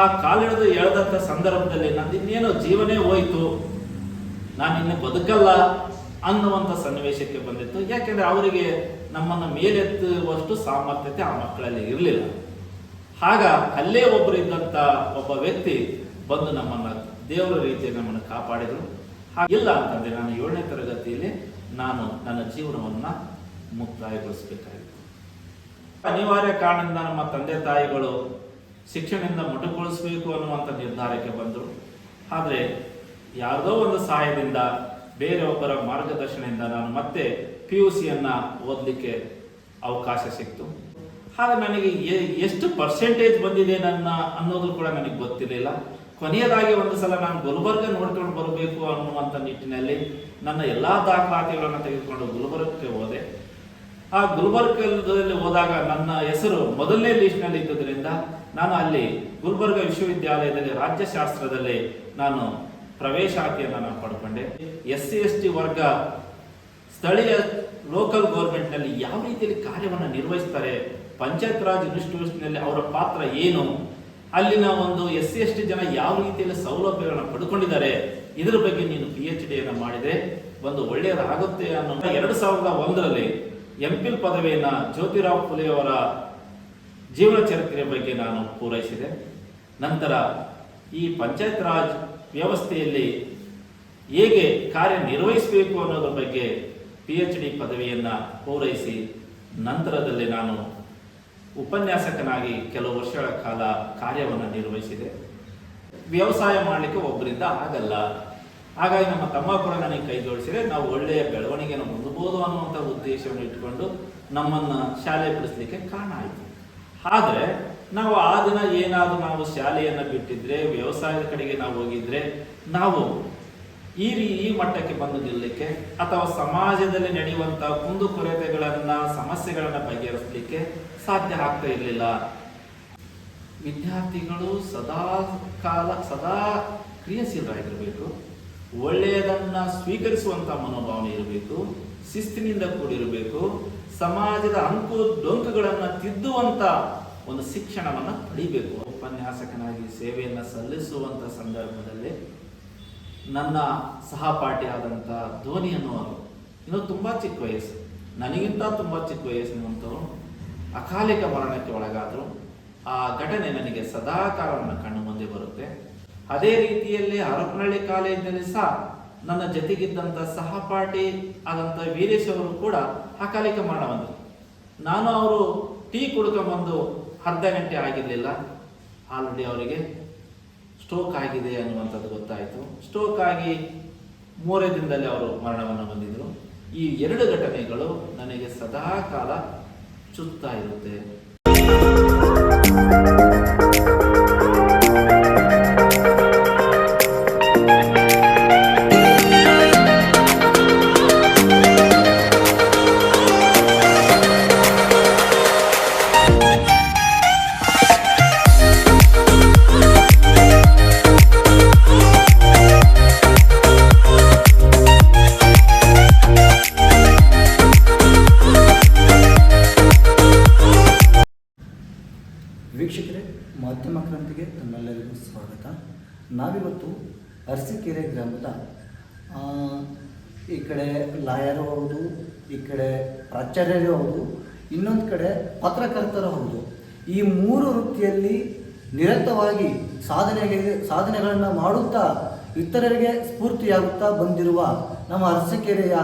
ಆ ಕಾಲಿಡಿದು ಎಳೆದಂಥ ಸಂದರ್ಭದಲ್ಲಿ ನಂದಿನ್ನೇನೋ ಜೀವನೇ ಹೋಯ್ತು, ನಾನಿನ್ನು ಬದುಕಲ್ಲ ಅನ್ನುವಂಥ ಸನ್ನಿವೇಶಕ್ಕೆ ಬಂದಿತ್ತು. ಯಾಕೆಂದರೆ ಅವರಿಗೆ ನಮ್ಮನ್ನು ಮೇಲೆತ್ತುವಷ್ಟು ಸಾಮರ್ಥ್ಯತೆ ಆ ಮಕ್ಕಳಲ್ಲಿ ಇರಲಿಲ್ಲ. ಆಗ ಅಲ್ಲೇ ಒಬ್ಬರು ಇದ್ದಂಥ ಒಬ್ಬ ವ್ಯಕ್ತಿ ಬಂದು ನಮ್ಮನ್ನು ದೇವರ ರೀತಿಯ ನಮ್ಮನ್ನು ಕಾಪಾಡಿದರು. ಹಾಗಿಲ್ಲ ಅಂತಂದರೆ ನಾನು 7ನೇ ತರಗತಿಯಲ್ಲಿ ನಾನು ನನ್ನ ಜೀವನವನ್ನು ಮುಕ್ತಾಯಗೊಳಿಸಬೇಕಾಗಿತ್ತು. ಅನಿವಾರ್ಯ ಕಾರಣದಿಂದ ನಮ್ಮ ತಂದೆ ತಾಯಿಗಳು ಶಿಕ್ಷಣದಿಂದ ಮೊಟಕುಗೊಳಿಸಬೇಕು ಅನ್ನುವಂಥ ನಿರ್ಧಾರಕ್ಕೆ ಬಂದರು. ಆದರೆ ಯಾವುದೋ ಒಂದು ಸಹಾಯದಿಂದ, ಬೇರೆಯೊಬ್ಬರ ಮಾರ್ಗದರ್ಶನದಿಂದ ನಾನು ಮತ್ತೆ PUCಯನ್ನು ಓದಲಿಕ್ಕೆ ಅವಕಾಶ ಸಿಕ್ತು. ಹಾಗೆ ನನಗೆ ಎಷ್ಟು ಪರ್ಸೆಂಟೇಜ್ ಬಂದಿದೆ ನನ್ನ ಅನ್ನೋದು ಕೂಡ ನನಗೆ ಗೊತ್ತಿರಲಿಲ್ಲ. ಕೊನೆಯದಾಗಿ ಒಂದು ಸಲ ನಾನು ಗುಲ್ಬರ್ಗ ನೋಡ್ಕೊಂಡು ಬರಬೇಕು ಅನ್ನುವಂಥ ನಿಟ್ಟಿನಲ್ಲಿ ನನ್ನ ಎಲ್ಲ ದಾಖಲಾತಿಗಳನ್ನು ತೆಗೆದುಕೊಂಡು ಗುಲ್ಬರ್ಗಕ್ಕೆ ಹೋದೆ. ಆ ಗುಲ್ಬರ್ಗದಲ್ಲಿ ಹೋದಾಗ ನನ್ನ ಹೆಸರು ಮೊದಲನೇ ಲಿಸ್ಟ್ನಲ್ಲಿ ಇದ್ದುದರಿಂದ ನಾನು ಅಲ್ಲಿ ಗುಲ್ಬರ್ಗ ವಿಶ್ವವಿದ್ಯಾಲಯದಲ್ಲಿ ರಾಜ್ಯಶಾಸ್ತ್ರದಲ್ಲಿ ನಾನು ಪ್ರವೇಶಾತಿಯನ್ನು ನಾನು ಪಡ್ಕೊಂಡೆ. SC ST ವರ್ಗ ಸ್ಥಳೀಯ ಲೋಕಲ್ ಗೌರ್ಮೆಂಟ್ನಲ್ಲಿ ಯಾವ ರೀತಿಯಲ್ಲಿ ಕಾರ್ಯವನ್ನು ನಿರ್ವಹಿಸ್ತಾರೆ, ಪಂಚಾಯತ್ ರಾಜ್ ಇನ್ಸ್ಟಿಟ್ಯೂಷನ್ನಲ್ಲಿ ಅವರ ಪಾತ್ರ ಏನು, ಅಲ್ಲಿನ ಒಂದು SC ST ಜನ ಯಾವ ರೀತಿಯಲ್ಲಿ ಸೌಲಭ್ಯಗಳನ್ನು ಪಡ್ಕೊಂಡಿದ್ದಾರೆ, ಇದರ ಬಗ್ಗೆ ನೀನು PhDಯನ್ನು ಮಾಡಿದರೆ ಒಂದು ಒಳ್ಳೆಯದಾಗುತ್ತೆ ಅನ್ನೋ 2001ರಲ್ಲಿ MPhil ಪದವಿಯನ್ನು ಜ್ಯೋತಿರಾವ್ ಫುಲೆಯವರ ಜೀವನ ಚರಿತ್ರೆಯ ಬಗ್ಗೆ ನಾನು ಪೂರೈಸಿದೆ. ನಂತರ ಈ ಪಂಚಾಯತ್ ರಾಜ್ ವ್ಯವಸ್ಥೆಯಲ್ಲಿ ಹೇಗೆ ಕಾರ್ಯನಿರ್ವಹಿಸಬೇಕು ಅನ್ನೋದ್ರ ಬಗ್ಗೆ PhD ಪದವಿಯನ್ನು ಪೂರೈಸಿ ನಂತರದಲ್ಲಿ ನಾನು ಉಪನ್ಯಾಸಕನಾಗಿ ಕೆಲವು ವರ್ಷಗಳ ಕಾಲ ಕಾರ್ಯವನ್ನು ನಿರ್ವಹಿಸಿದೆ. ವ್ಯವಸಾಯ ಮಾಡಲಿಕ್ಕೆ ಒಬ್ಬರಿಂದ ಆಗಲ್ಲ, ಹಾಗಾಗಿ ನಮ್ಮ ತಮ್ಮ ಕೂಡ ನನಗೆ ಕೈ ಜೋಡಿಸಿದರೆ ನಾವು ಒಳ್ಳೆಯ ಬೆಳವಣಿಗೆಯನ್ನು ಹೊಂದಬಹುದು ಅನ್ನುವಂಥ ಉದ್ದೇಶವನ್ನು ಇಟ್ಟುಕೊಂಡು ನಮ್ಮನ್ನು ಶಾಲೆ ಬಿಡಿಸ್ಲಿಕ್ಕೆ ಕಾರಣ ಆಯಿತು. ಆದರೆ ನಾವು ಆ ದಿನ ಏನಾದರೂ ನಾವು ಶಾಲೆಯನ್ನು ಬಿಟ್ಟಿದ್ರೆ, ವ್ಯವಸಾಯದ ಕಡೆಗೆ ನಾವು ಹೋಗಿದ್ರೆ, ನಾವು ಈ ಮಟ್ಟಕ್ಕೆ ಬಂದು ನಿಲ್ಲಲಿಕ್ಕೆ ಅಥವಾ ಸಮಾಜದಲ್ಲಿ ನಡೆಯುವಂಥ ಕುಂದುಕೊರತೆಗಳನ್ನು, ಸಮಸ್ಯೆಗಳನ್ನು ಬಗೆಹರಿಸಲಿಕ್ಕೆ ಸಾಧ್ಯ ಆಗ್ತಾ ಇರಲಿಲ್ಲ. ವಿದ್ಯಾರ್ಥಿಗಳು ಸದಾ ಕ್ರಿಯಾಶೀಲರಾಗಿರಬೇಕು, ಒಳ್ಳೆಯದನ್ನು ಸ್ವೀಕರಿಸುವಂಥ ಮನೋಭಾವನೆ ಇರಬೇಕು, ಶಿಸ್ತಿನಿಂದ ಕೂಡಿರಬೇಕು, ಸಮಾಜದ ಅಂಕು ಡೊಂಕುಗಳನ್ನು ತಿದ್ದುವಂಥ ಒಂದು ಶಿಕ್ಷಣವನ್ನು ಪಡಿಬೇಕು. ಉಪನ್ಯಾಸಕನಾಗಿ ಸೇವೆಯನ್ನು ಸಲ್ಲಿಸುವಂಥ ಸಂದರ್ಭದಲ್ಲಿ ನನ್ನ ಸಹಪಾಠಿ ಆದಂಥ ಧೋನಿ ಅನ್ನುವರು, ಇನ್ನೂ ತುಂಬ ಚಿಕ್ಕ ವಯಸ್ಸು, ನನಗಿಂತ ತುಂಬ ಚಿಕ್ಕ ವಯಸ್ಸಿನಂಥವರು ಅಕಾಲಿಕ ಮರಣಕ್ಕೆ ಒಳಗಾದರು. ಆ ಘಟನೆ ನನಗೆ ಸದಾಕಾಲ ನನ್ನ ಕಣ್ಣು ಮುಂದೆ ಬರುತ್ತೆ. ಅದೇ ರೀತಿಯಲ್ಲಿ ಹರಪನಹಳ್ಳಿ ಕಾಲೇಜಿನಲ್ಲಿ ಸಹ ನನ್ನ ಜೊತೆಗಿದ್ದಂಥ ಸಹಪಾಠಿ ಆದಂಥ ವೀರೇಶ್ ಅವರು ಕೂಡ ಅಕಾಲಿಕ ಮರಣ ಬಂದರು. ನಾನು ಅವರು ಟೀ ಕುಡ್ಕೊಂಬಂದು ಅರ್ಧ ಗಂಟೆ ಆಗಿರಲಿಲ್ಲ, ಆಲ್ರೆಡಿ ಅವರಿಗೆ ಸ್ಟ್ರೋಕ್ ಆಗಿದೆ ಅನ್ನುವಂಥದ್ದು ಗೊತ್ತಾಯಿತು. ಸ್ಟ್ರೋಕ್ ಆಗಿ 3 ದಿನದಲ್ಲಿ ಅವರು ಮರಣವನ್ನು ಹೊಂದಿದರು. ಈ 2 ಘಟನೆಗಳು ನನಗೆ ಸದಾ ಕಾಲ ಚುತ್ತಾ ಇರುತ್ತೆ. ವೀಕ್ಷಕರೇ, ಮಾಧ್ಯಮ ಕ್ರಾಂತಿಗೆ ತಮ್ಮೆಲ್ಲರಿಗೂ ಸ್ವಾಗತ. ನಾವಿವತ್ತು ಅರಸೀಕೆರೆ ಗ್ರಾಮದ ಈ ಕಡೆ ಲಾಯರು ಹೌದು, ಈ ಕಡೆ ಪ್ರಾಚಾರ್ಯರು ಹೌದು, ಇನ್ನೊಂದು ಕಡೆ ಪತ್ರಕರ್ತರು ಹೌದು. ಈ 3 ವೃತ್ತಿಯಲ್ಲಿ ನಿರತವಾಗಿ ಸಾಧನೆಗಳನ್ನು ಮಾಡುತ್ತಾ ಇತರರಿಗೆ ಸ್ಫೂರ್ತಿಯಾಗುತ್ತಾ ಬಂದಿರುವ ನಮ್ಮ ಅರಸೀಕೆರೆಯ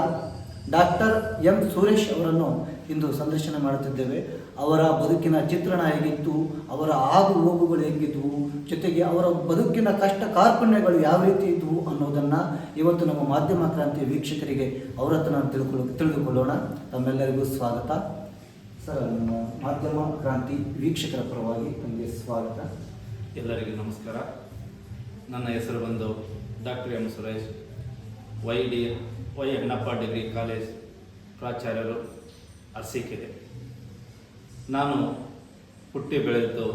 ಡಾಕ್ಟರ್ ಎಂ ಸುರೇಶ್ ಅವರನ್ನು ಇಂದು ಸಂದರ್ಶನ ಮಾಡುತ್ತಿದ್ದೇವೆ. ಅವರ ಬದುಕಿನ ಚಿತ್ರಣ ಹೇಗಿತ್ತು, ಅವರ ಆಗು ಹೋಗುಗಳು ಹೇಗಿದ್ದವು, ಜೊತೆಗೆ ಅವರ ಬದುಕಿನ ಕಷ್ಟ ಕಾರ್ಪಣ್ಯಗಳು ಯಾವ ರೀತಿ ಇದ್ದವು ಅನ್ನೋದನ್ನು ಇವತ್ತು ನಮ್ಮ ಮಾಧ್ಯಮ ಕ್ರಾಂತಿ ವೀಕ್ಷಕರಿಗೆ ಅವರ ಹತ್ರ ತಿಳಿದುಕೊಳ್ಳೋಣ. ತಮ್ಮೆಲ್ಲರಿಗೂ ಸ್ವಾಗತ ಸರ್. ನಮ್ಮ ಮಾಧ್ಯಮ ಕ್ರಾಂತಿ ವೀಕ್ಷಕರ ಪರವಾಗಿ ನಮಗೆ ಸ್ವಾಗತ. ಎಲ್ಲರಿಗೂ ನಮಸ್ಕಾರ. ನನ್ನ ಹೆಸರು ಬಂದು doctor M Suresh, Y Annappa degree college ಪ್ರಾಚಾರ್ಯರು, ಅರಸೀಕೆರೆ. ನಾನು ಹುಟ್ಟಿ ಬೆಳೆದಿದ್ದು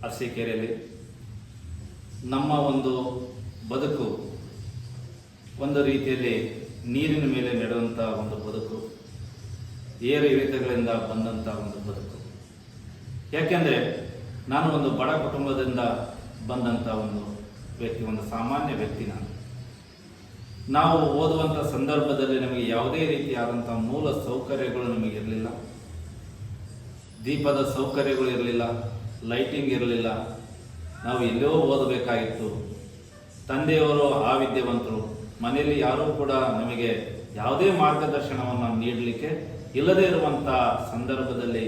ಅರಸೀಕೆರೆಯಲ್ಲಿ. ನಮ್ಮ ಒಂದು ಬದುಕು ಒಂದು ರೀತಿಯಲ್ಲಿ ನೀರಿನ ಮೇಲೆ ನಡೆಯುವಂಥ ಒಂದು ಬದುಕು, ಏರು ಇಳಿತಗಳಿಂದ ಬಂದಂಥ ಒಂದು ಬದುಕು. ಯಾಕೆಂದರೆ ನಾನು ಒಂದು ಬಡ ಕುಟುಂಬದಿಂದ ಬಂದಂಥ ಒಂದು ವ್ಯಕ್ತಿ, ಒಂದು ಸಾಮಾನ್ಯ ವ್ಯಕ್ತಿ ನಾನು. ನಾವು ಓದುವಂಥ ಸಂದರ್ಭದಲ್ಲಿ ನಮಗೆ ಯಾವುದೇ ರೀತಿಯಾದಂಥ ಮೂಲ ಸೌಕರ್ಯಗಳು ನಮಗೆ ಇರಲಿಲ್ಲ. ದೀಪದ ಸೌಕರ್ಯಗಳು ಇರಲಿಲ್ಲ, ಲೈಟಿಂಗ್ ಇರಲಿಲ್ಲ. ನಾವು ಎಲ್ಲೋ ಓದಬೇಕಾಗಿತ್ತು. ತಂದೆಯವರು ಅವಿದ್ಯಾವಂತರು, ಮನೆಯಲ್ಲಿ ಯಾರೂ ಕೂಡ ನಮಗೆ ಯಾವುದೇ ಮಾರ್ಗದರ್ಶನವನ್ನು ನೀಡಲಿಕ್ಕೆ ಇಲ್ಲದೇ ಇರುವಂಥ ಸಂದರ್ಭದಲ್ಲಿ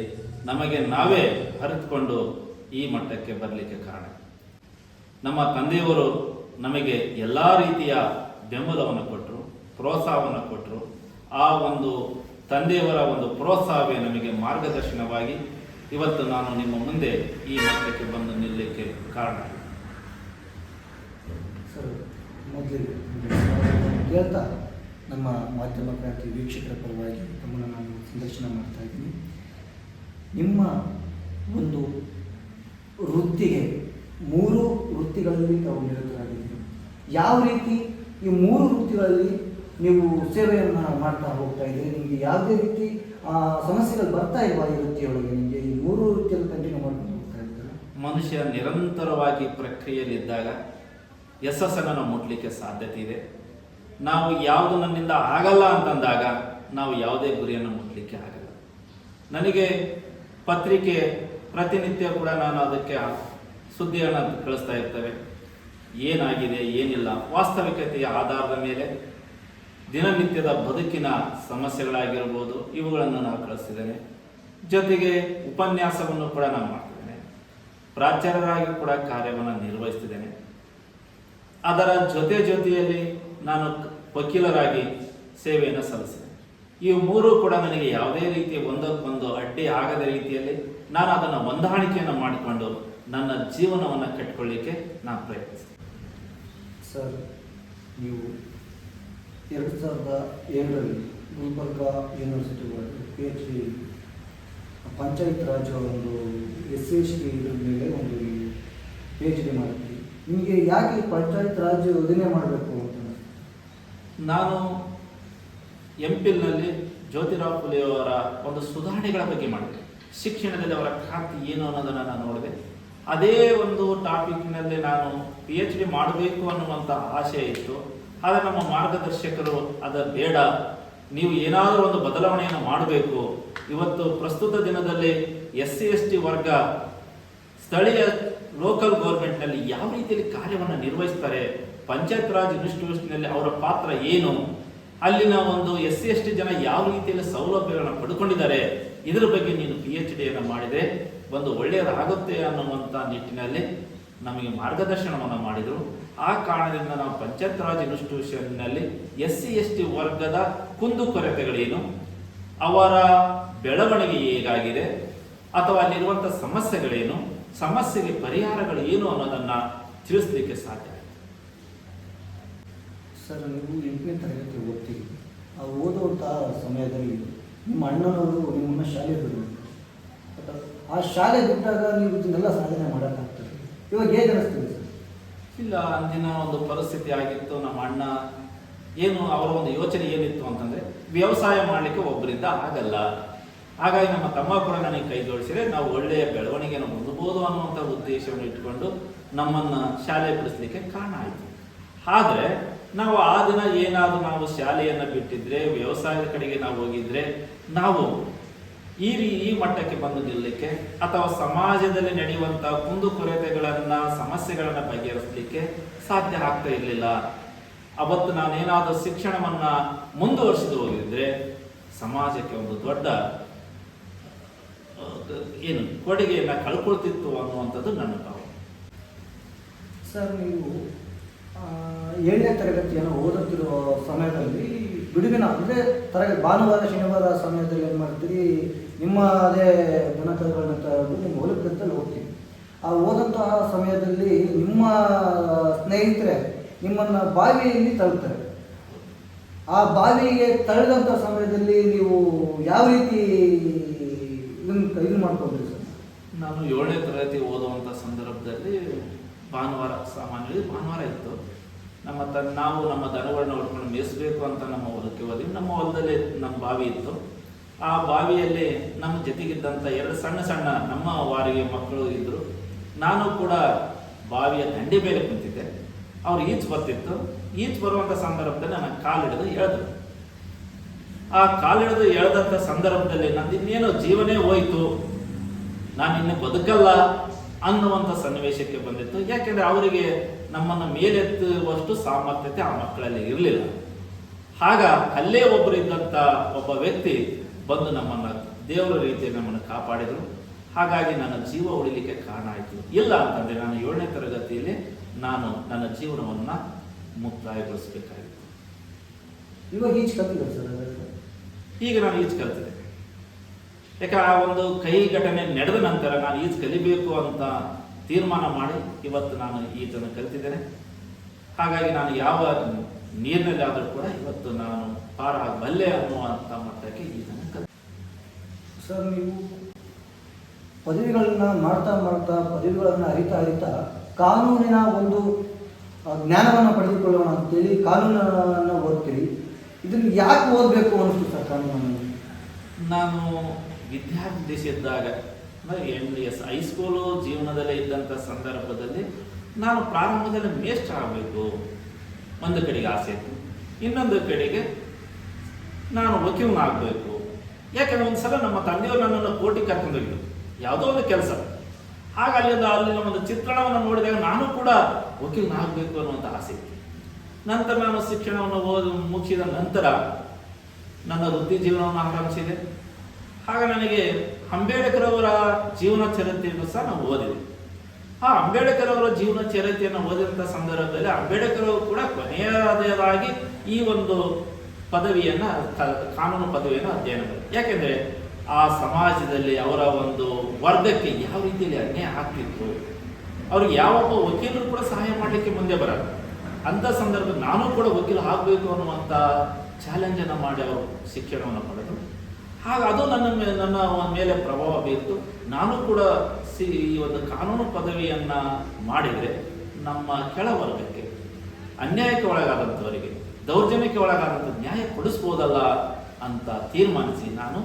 ನಮಗೆ ನಾವೇ ಅರಿತುಕೊಂಡು ಈ ಮಟ್ಟಕ್ಕೆ ಬರಲಿಕ್ಕೆ ಕಾರಣ. ನಮ್ಮ ತಂದೆಯವರು ನಮಗೆ ಎಲ್ಲ ರೀತಿಯ ಬೆಂಬಲವನ್ನು ಕೊಟ್ಟರು, ಪ್ರೋತ್ಸಾಹವನ್ನು ಕೊಟ್ಟರು. ಆ ಒಂದು ತಂದೆಯವರ ಒಂದು ಪ್ರೋತ್ಸಾಹವೇ ನಮಗೆ ಮಾರ್ಗದರ್ಶನವಾಗಿ ಇವತ್ತು ನಾನು ನಿಮ್ಮ ಮುಂದೆ ಈ ಮಟ್ಟಕ್ಕೆ ಬಂದು ನಿಲ್ಲಲಿಕ್ಕೆ ಕಾರಣ. ಸರ್, ಮೊದಲಿಗೆ ಕೇಳ್ತಾ ನಮ್ಮ ಮಾಧ್ಯಮ ಕ್ರಾಂತಿ ವೀಕ್ಷಕರ ಪರವಾಗಿ ತಮ್ಮನ್ನು ನಾನು ಸಂದರ್ಶನ ಮಾಡ್ತಾ ಇದ್ದೀನಿ. ನಿಮ್ಮ ಒಂದು ವೃತ್ತಿಗೆ 3 ವೃತ್ತಿಗಳಲ್ಲಿ ತಾವು ನಿರತರಾಗಿದ್ದೀರಿ. ಯಾವ ರೀತಿ ಈ 3 ವೃತ್ತಿಗಳಲ್ಲಿ ನೀವು ಸೇವೆಯನ್ನು ಮಾಡ್ತಾ ಹೋಗ್ತಾ ಇದ್ದೀರಿ? ನಿಮಗೆ ಯಾವುದೇ ರೀತಿ ಸಮಸ್ಯೆಗಳು ಬರ್ತಾ ಇಲ್ವಾ ಈ ವೃತ್ತಿಯೊಳಗೆ? ನಿಮಗೆ ಈ 3 ವೃತ್ತಿಯಲ್ಲಿ ಕಂಟಿನ್ಯೂ ಮಾಡ್ಕೊಂಡು ಹೋಗ್ತಾ ಇದ್ದೀರಾ? ಮನುಷ್ಯ ನಿರಂತರವಾಗಿ ಪ್ರಕ್ರಿಯೆಯಲ್ಲಿದ್ದಾಗ ಯಶಸ್ಸನ್ನು ಮುಟ್ಲಿಕ್ಕೆ ಸಾಧ್ಯತೆ ಇದೆ. ನಾವು ಯಾವುದು ನನ್ನಿಂದ ಆಗಲ್ಲ ಅಂತಂದಾಗ ನಾವು ಯಾವುದೇ ಗುರಿಯನ್ನು ಮುಟ್ಲಿಕ್ಕೆ ಆಗಲ್ಲ. ನನಗೆ ಪತ್ರಿಕೆ ಪ್ರತಿನಿತ್ಯ ಕೂಡ ನಾನು ಅದಕ್ಕೆ ಸುದ್ದಿಯನ್ನು ಕಳಿಸ್ತಾ ಇರ್ತೇವೆ. ಏನಾಗಿದೆ ಏನಿಲ್ಲ ವಾಸ್ತವಿಕತೆಯ ಆಧಾರದ ಮೇಲೆ ದಿನನಿತ್ಯದ ಬದುಕಿನ ಸಮಸ್ಯೆಗಳಾಗಿರ್ಬೋದು ಇವುಗಳನ್ನು ನಾವು ಕಳಿಸ್ತಿದ್ದೇನೆ. ಜೊತೆಗೆ ಉಪನ್ಯಾಸವನ್ನು ಕೂಡ ನಾನು ಮಾಡ್ತಿದ್ದೇನೆ. ಪ್ರಾಚಾರ್ಯರಾಗಿ ಕೂಡ ಕಾರ್ಯವನ್ನು ನಿರ್ವಹಿಸ್ತಿದ್ದೇನೆ. ಅದರ ಜೊತೆಯಲ್ಲಿ ನಾನು ವಕೀಲರಾಗಿ ಸೇವೆಯನ್ನು ಸಲ್ಲಿಸಿದೆ. ಈ 3 ಕೂಡ ನನಗೆ ಯಾವುದೇ ರೀತಿಯ ಒಂದಕ್ಕೊಂದು ಅಡ್ಡಿ ಆಗದ ರೀತಿಯಲ್ಲಿ ನಾನು ಅದನ್ನು ಹೊಂದಾಣಿಕೆಯನ್ನು ಮಾಡಿಕೊಂಡು ನನ್ನ ಜೀವನವನ್ನು ಕಟ್ಟಿಕೊಳ್ಳಿಕ್ಕೆ ನಾನು ಪ್ರಯತ್ನಿಸ್ತೇನೆ. ಸರ್, ನೀವು 2007ರಲ್ಲಿ ಗುಲ್ಬರ್ಗಾ ಯೂನಿವರ್ಸಿಟಿ PhD ಪಂಚಾಯತ್ ರಾಜ್ ಒಂದು SC/ST ಇದ್ರ ಮೇಲೆ ಒಂದು PhD ಮಾಡಿದ್ರಿ. ನಿಮಗೆ ಯಾಕೆ ಪಂಚಾಯತ್ ರಾಜ್ ಯೋಜನೆ ಮಾಡಬೇಕು ಅಂತ? ನಾನು MPhilನಲ್ಲಿ ಜ್ಯೋತಿರಾವ್ ಫುಲೆಯವರ ಒಂದು ಸುಧಾರಣೆಗಳ ಬಗ್ಗೆ ಮಾಡಿದೆ. ಶಿಕ್ಷಣದಲ್ಲಿ ಅವರ ಕ್ರಾಂತಿ ಏನು ಅನ್ನೋದನ್ನು ನಾನು ನೋಡಿದೆ. ಅದೇ ಒಂದು ಟಾಪಿಕ್ನಲ್ಲಿ ನಾನು PhD ಮಾಡಬೇಕು ಅನ್ನುವಂಥ ಆಶೆ ಇತ್ತು. ಆದರೆ ನಮ್ಮ ಮಾರ್ಗದರ್ಶಕರು ಅದು ಬೇಡ, ನೀವು ಏನಾದರೂ ಒಂದು ಬದಲಾವಣೆಯನ್ನು ಮಾಡಬೇಕು. ಇವತ್ತು ಪ್ರಸ್ತುತ ದಿನದಲ್ಲಿ SC/ST ವರ್ಗ ಸ್ಥಳೀಯ ಲೋಕಲ್ ಗೌರ್ಮೆಂಟ್ನಲ್ಲಿ ಯಾವ ರೀತಿಯಲ್ಲಿ ಕಾರ್ಯವನ್ನು ನಿರ್ವಹಿಸ್ತಾರೆ, ಪಂಚಾಯತ್ ರಾಜ್ ಇನ್ಸ್ಟಿಟ್ಯೂಷನ್ನಲ್ಲಿ ಅವರ ಪಾತ್ರ ಏನು, ಅಲ್ಲಿನ ಒಂದು SC/ST ಜನ ಯಾವ ರೀತಿಯಲ್ಲಿ ಸೌಲಭ್ಯಗಳನ್ನು ಪಡ್ಕೊಂಡಿದ್ದಾರೆ, ಇದರ ಬಗ್ಗೆ ನೀನು PhDಯನ್ನು ಮಾಡಿದರೆ ಒಂದು ಒಳ್ಳೆಯದಾಗುತ್ತೆ ಅನ್ನುವಂಥ ನಿಟ್ಟಿನಲ್ಲಿ ನಮಗೆ ಮಾರ್ಗದರ್ಶನವನ್ನು ಮಾಡಿದರು. ಆ ಕಾರಣದಿಂದ ನಾವು ಪಂಚಾಯತ್ ರಾಜ್ ಇನ್ಸ್ಟಿಟ್ಯೂಷನ್ನಲ್ಲಿ SC/ST ವರ್ಗದ ಕುಂದುಕೊರತೆಗಳೇನು, ಅವರ ಬೆಳವಣಿಗೆ ಹೇಗಾಗಿದೆ, ಅಥವಾ ಅಲ್ಲಿರುವಂಥ ಸಮಸ್ಯೆಗಳೇನು, ಸಮಸ್ಯೆಗೆ ಪರಿಹಾರಗಳು ಏನು ಅನ್ನೋದನ್ನು ತಿಳಿಸ್ಲಿಕ್ಕೆ ಸಾಧ್ಯ. ಸರ್, ನೀವು 8ನೇ ತರಗತಿ ಓದ್ತೀರಿ. ಆ ಓದುವಂಥ ಸಮಯದಲ್ಲಿ ನಿಮ್ಮ ಅಣ್ಣನವರು ನಿಮ್ಮನ್ನು ಶಾಲೆ ಬಿಡಬೇಕು. ಆ ಶಾಲೆ ಬಿಟ್ಟಾಗ ನೀವು ಇದನ್ನೆಲ್ಲ ಸಾಧನೆ ಮಾಡೋಕ್ಕಾಗ್ತದೆ. ಇವಾಗ ಹೇಗೆ ಅನಿಸ್ತೀವಿ ಸರ್? ಇಲ್ಲ, ಅಂದಿನ ಒಂದು ಪರಿಸ್ಥಿತಿ ಆಗಿತ್ತು. ನಮ್ಮ ಅಣ್ಣ ಏನು ಅವರ ಒಂದು ಯೋಚನೆ ಏನಿತ್ತು ಅಂತಂದರೆ ವ್ಯವಸಾಯ ಮಾಡಲಿಕ್ಕೆ ಒಬ್ಬರಿಂದ ಆಗಲ್ಲ. ಹಾಗಾಗಿ ನಮ್ಮ ತಮ್ಮ ಕೂಡ ನನಗೆ ಕೈ ಜೋಡಿಸಿದರೆ ನಾವು ಒಳ್ಳೆಯ ಬೆಳವಣಿಗೆಯನ್ನು ಹೊಂದಬಹುದು ಅನ್ನುವಂಥ ಉದ್ದೇಶವನ್ನು ಇಟ್ಕೊಂಡು ನಮ್ಮನ್ನು ಶಾಲೆ ಬಿಡಿಸ್ಲಿಕ್ಕೆ ಕಾರಣ ಆಯಿತು. ಆದರೆ ನಾವು ಆ ದಿನ ಏನಾದರೂ ನಾವು ಶಾಲೆಯನ್ನು ಬಿಟ್ಟಿದ್ರೆ, ವ್ಯವಸಾಯದ ಕಡೆಗೆ ನಾವು ಹೋಗಿದ್ರೆ, ನಾವು ಈ ಮಟ್ಟಕ್ಕೆ ಬಂದು ನಿಲ್ಲಲಿಕ್ಕೆ ಅಥವಾ ಸಮಾಜದಲ್ಲಿ ನಡೆಯುವಂಥ ಕುಂದುಕೊರತೆಗಳನ್ನು ಸಮಸ್ಯೆಗಳನ್ನು ಬಗೆಹರಿಸಲಿಕ್ಕೆ ಸಾಧ್ಯ ಆಗ್ತಾ ಇರಲಿಲ್ಲ. ಅವತ್ತು ನಾನೇನಾದರೂ ಶಿಕ್ಷಣವನ್ನು ಮುಂದುವರಿಸಿದು ಹೋಗಿದ್ರೆ ಸಮಾಜಕ್ಕೆ ಒಂದು ದೊಡ್ಡ ಕೊಡುಗೆಯನ್ನು ಕಳ್ಕೊಳ್ತಿತ್ತು ಅನ್ನುವಂಥದ್ದು ನನ್ನ ಭಾವನೆ. ಸರ್, ನೀವು 7ನೇ ತರಗತಿಯನ್ನು ಓದುತ್ತಿರುವ ಸಮಯದಲ್ಲಿ ಬಿಡುವಿನ ಅಂದರೆ ಭಾನುವಾರ ಶನಿವಾರ ಸಮಯದಲ್ಲಿ ಏನು ಮಾಡ್ತೀರಿ, ನಿಮ್ಮ ಅದೇ ದನಕರುಗಳನ್ನ ತಗೊಂಡು ನಿಮ್ಮ ಹೊಲಕ್ಕಂತಲ್ಲಿ ಹೋಗ್ತೀವಿ. ಆ ಓದಂತಹ ಸಮಯದಲ್ಲಿ ನಿಮ್ಮ ಸ್ನೇಹಿತರೆ ನಿಮ್ಮನ್ನು ಬಾವಿಯಲ್ಲಿ ತಳ್ಳುತ್ತಾರೆ. ಆ ಬಾವಿಗೆ ತಳ್ಳಿದಂಥ ಸಮಯದಲ್ಲಿ ನೀವು ಯಾವ ರೀತಿ ಇದು ಮಾಡ್ಕೊಂಡ್ರಿ ಸರ್? ನಾನು 7ನೇ ತರಗತಿ ಓದುವಂಥ ಸಂದರ್ಭದಲ್ಲಿ ಸಾಮಾನ್ಯವಾಗಿ ಭಾನುವಾರ ಇತ್ತು. ನಾವು ನಮ್ಮ ದನಗಳನ್ನ ಹೊಡ್ಕೊಂಡು ಮೇಯಿಸಬೇಕು ಅಂತ ನಮ್ಮ ಹೊಲಕ್ಕೆ ಹೋದ್ವಿ. ನಮ್ಮ ಹೊಲದಲ್ಲಿ ನಮ್ಮ ಬಾವಿ ಇತ್ತು. ಆ ಬಾವಿಯಲ್ಲಿ ನಮ್ಮ ಜೊತೆಗಿದ್ದಂಥ 2 ಸಣ್ಣ ನಮ್ಮ ವಾರಿಗೆ ಮಕ್ಕಳು ಇದ್ದರು. ನಾನು ಕೂಡ ಬಾವಿಯ ದಂಡೆ ಮೇಲೆ ಕುಂತಿದ್ದೆ. ಅವ್ರು ಈಜು ಬರ್ತಿತ್ತು. ಈಜು ಬರುವಂಥ ಸಂದರ್ಭದಲ್ಲಿ ನನ್ನ ಕಾಲಿಡಿದು ಎಳೆದ್ರು. ಆ ಕಾಲಿಡಿದು ಎಳೆದಂಥ ಸಂದರ್ಭದಲ್ಲಿ ನಂದು ಇನ್ನೇನು ಜೀವನೇ ಹೋಯ್ತು, ನಾನು ಇನ್ನು ಬದುಕಲ್ಲ ಅನ್ನುವಂಥ ಸನ್ನಿವೇಶಕ್ಕೆ ಬಂದಿತ್ತು. ಯಾಕೆಂದರೆ ಅವರಿಗೆ ನಮ್ಮನ್ನು ಮೇಲೆತ್ತುವಷ್ಟು ಸಾಮರ್ಥ್ಯತೆ ಆ ಮಕ್ಕಳಲ್ಲಿ ಇರಲಿಲ್ಲ. ಆಗ ಅಲ್ಲೇ ಒಬ್ಬರು ಇದ್ದಂಥ ಒಬ್ಬ ವ್ಯಕ್ತಿ ಬಂದು ನಮ್ಮನ್ನು ದೇವರ ರೀತಿಯಲ್ಲಿ ನಮ್ಮನ್ನು ಕಾಪಾಡಿದರು. ಹಾಗಾಗಿ ನನ್ನ ಜೀವ ಉಳಿಲಿಕ್ಕೆ ಕಾರಣ ಆಯಿತು. ಇಲ್ಲ ಅಂತಂದರೆ ನಾನು 7ನೇ ತರಗತಿಯಲ್ಲಿ ನಾನು ನನ್ನ ಜೀವನವನ್ನು ಮುಕ್ತಾಯಗೊಳಿಸಬೇಕಾಗಿತ್ತು. ಇವಾಗ ಈಜು ಕಲಿತಿಲ್ಲ ಸರ್? ಈಗ ನಾನು ಈಜು ಕಲಿತಿದ್ದೆ. ಯಾಕೆ ಆ ಒಂದು ಕಹಿ ಘಟನೆ ನಡೆದ ನಂತರ ನಾನು ಈಜು ಕಲಿಬೇಕು ಅಂತ ತೀರ್ಮಾನ ಮಾಡಿ ಇವತ್ತು ನಾನು ಈಜನ್ನು ಕಲಿತಿದ್ದೇನೆ. ಹಾಗಾಗಿ ನಾನು ಯಾವ ನೀರಿನಲ್ಲಿ ಆದರೂ ಕೂಡ ಇವತ್ತು ನಾನು ಪಾರಾಗಬಲ್ಲೆ ಅನ್ನುವಂಥ ಮಟ್ಟಕ್ಕೆ ಈಜನ್ನು ಕಲಿತೆ. ಸರ್, ನೀವು ಪದವಿಗಳನ್ನ ಮಾಡ್ತಾ ಪದವಿಗಳನ್ನು ಅರಿತಾ ಕಾನೂನಿನ ಒಂದು ಜ್ಞಾನವನ್ನು ಪಡೆದುಕೊಳ್ಳೋಣ ಅಂತೇಳಿ ಕಾನೂನನ್ನು ಓದ್ತೀರಿ. ಇದನ್ನು ಯಾಕೆ ಓದಬೇಕು ಅನಿಸ್ತು ಸರ್ ಕಾನೂನನ್ನು? ನಾನು ವಿದ್ಯಾರ್ಥಿ ದಿಸಿದ್ದಾಗ NDS ಹೈಸ್ಕೂಲು ಜೀವನದಲ್ಲೇ ಇದ್ದಂಥ ಸಂದರ್ಭದಲ್ಲಿ ನಾನು ಪ್ರಾರಂಭದಲ್ಲಿ ಮೇಷ್ಟ್ರ ಆಗಬೇಕು ಒಂದು ಕಡೆಗೆ ಆಸೆ ಇತ್ತು, ಇನ್ನೊಂದು ಕಡೆಗೆ ನಾನು ವಕೀಲನಾಗಬೇಕು. ಯಾಕಂದರೆ ಒಂದು ಸಲ ನಮ್ಮ ತಂದೆಯವರು ನನ್ನನ್ನು ಕೋರ್ಟಿಗೆ ಕರ್ಕೊಂಡೋಗಿದ್ದು ಯಾವುದೋ ಒಂದು ಕೆಲಸ. ಆಗ ಅಲ್ಲಿನ ಒಂದು ಚಿತ್ರಣವನ್ನು ನೋಡಿದಾಗ ನಾನು ಕೂಡ ವಕೀಲನಾಗಬೇಕು ಅನ್ನುವಂಥ ಆಸೆ ಇತ್ತು. ನಂತರ ನಾನು ಶಿಕ್ಷಣವನ್ನು ಮುಗಿಸಿದ ನಂತರ ನನ್ನ ವೃತ್ತಿ ಜೀವನವನ್ನು ಆರಂಭಿಸಿದೆ. ಆಗ ನನಗೆ ಅಂಬೇಡ್ಕರ್ ಅವರ ಜೀವನ ಚರಿತ್ರೆಯನ್ನು ಸಹ ನಾವು ಓದಿದೆ. ಆ ಅಂಬೇಡ್ಕರ್ ಅವರ ಜೀವನ ಚರಿತ್ರೆಯನ್ನು ಓದಿದಂಥ ಸಂದರ್ಭದಲ್ಲಿ ಅಂಬೇಡ್ಕರ್ ಅವರು ಕೂಡ ಕೊನೆಯದಾಗಿ ಈ ಒಂದು ಪದವಿಯನ್ನು ಕಾನೂನು ಪದವಿಯನ್ನು ಅಧ್ಯಯನ ಮಾಡಿದರು. ಯಾಕೆಂದರೆ ಆ ಸಮಾಜದಲ್ಲಿ ಅವರ ಒಂದು ವರ್ಗಕ್ಕೆ ಯಾವ ರೀತಿಯಲ್ಲಿ ಅನ್ಯಾಯ ಆಗ್ತಿತ್ತು, ಅವ್ರಿಗೆ ಯಾವೊಬ್ಬ ವಕೀಲರು ಕೂಡ ಸಹಾಯ ಮಾಡಲಿಕ್ಕೆ ಮುಂದೆ ಬರಲ್ಲ. ಅಂಥ ಸಂದರ್ಭದಲ್ಲಿ ನಾನು ಕೂಡ ವಕೀಲ ಆಗಬೇಕು ಅನ್ನುವಂಥ ಚಾಲೆಂಜನ್ನು ಮಾಡಿ ಅವರು ಶಿಕ್ಷಣವನ್ನು ಪಡೆದರು. ಹಾಗೆ ಅದು ನನ್ನ ಮೇಲೆ ಪ್ರಭಾವ ಬೀರ್ತು. ನಾನು ಕೂಡ ಈ ಒಂದು ಕಾನೂನು ಪದವಿಯನ್ನು ಮಾಡಿದರೆ ನಮ್ಮ ಕೆಳವರ್ಗಕ್ಕೆ, ಅನ್ಯಾಯಕ್ಕೆ ಒಳಗಾದಂಥವರಿಗೆ, ದೌರ್ಜನ್ಯಕ್ಕೆ ಒಳಗಾದಂಥ ನ್ಯಾಯ ಕೊಡಿಸ್ಬೋದಲ್ಲ ಅಂತ ತೀರ್ಮಾನಿಸಿ ನಾನು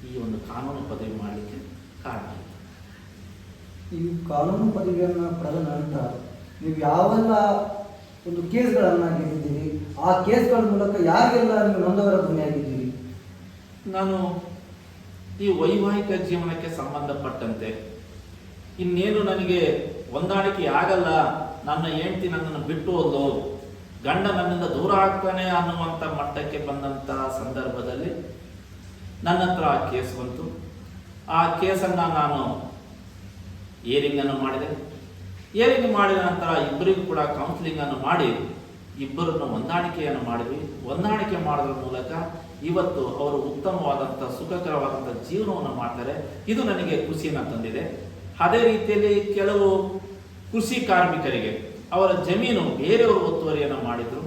ಈ ಒಂದು ಕಾನೂನು ಪದವಿ ಮಾಡಲಿಕ್ಕೆ ಕಾರಣ ಆಯಿತು. ಈ ಕಾನೂನು ಪದವಿಯನ್ನು ಪಡೆದ ನಂತರ ನೀವು ಯಾವೆಲ್ಲ ಒಂದು ಕೇಸ್ಗಳನ್ನು ಗೆದ್ದಿದ್ದೀರಿ, ಆ ಕೇಸ್ಗಳ ಮೂಲಕ ಯಾರಿಗೆಲ್ಲ ನೀವು ನೊಂದವರ ಧ್ವನಿಯಾಗಿದ್ದೀರಿ? ನಾನು ಈ ವೈವಾಹಿಕ ಜೀವನಕ್ಕೆ ಸಂಬಂಧಪಟ್ಟಂತೆ ಇನ್ನೇನು ನನಗೆ ಹೊಂದಾಣಿಕೆ ಆಗಲ್ಲ, ನನ್ನ ಹೆಂಡತಿ ನನ್ನನ್ನು ಬಿಟ್ಟು ಹೋದ್ಲು, ಗಂಡ ನನ್ನಿಂದ ದೂರ ಆಗ್ತಾನೆ ಅನ್ನುವಂಥ ಮಟ್ಟಕ್ಕೆ ಬಂದಂಥ ಸಂದರ್ಭದಲ್ಲಿ ನನ್ನ ಹತ್ರ ಆ ಕೇಸ್ ಬಂತು. ಆ ಕೇಸನ್ನು ನಾನು ಏರಿಂಗನ್ನು ಮಾಡಿದೆ. ಏರಿಂಗ್ ಮಾಡಿದ ನಂತರ ಇಬ್ಬರಿಗೂ ಕೂಡ ಕೌನ್ಸಿಲಿಂಗನ್ನು ಮಾಡಿ ಇಬ್ಬರನ್ನು ಹೊಂದಾಣಿಕೆಯನ್ನು ಮಾಡಿದ್ವಿ. ಹೊಂದಾಣಿಕೆ ಮಾಡೋದ್ರ ಮೂಲಕ ಇವತ್ತು ಅವರು ಉತ್ತಮವಾದಂಥ ಸುಖಕರವಾದಂಥ ಜೀವನವನ್ನು ಮಾಡ್ತಾರೆ. ಇದು ನನಗೆ ಖುಷಿಯನ್ನು ತಂದಿದೆ. ಅದೇ ರೀತಿಯಲ್ಲಿ ಕೆಲವು ಕೃಷಿ ಕಾರ್ಮಿಕರಿಗೆ ಅವರ ಜಮೀನು ಬೇರೆಯವರು ಒತ್ತುವರಿಯನ್ನು ಮಾಡಿದರು.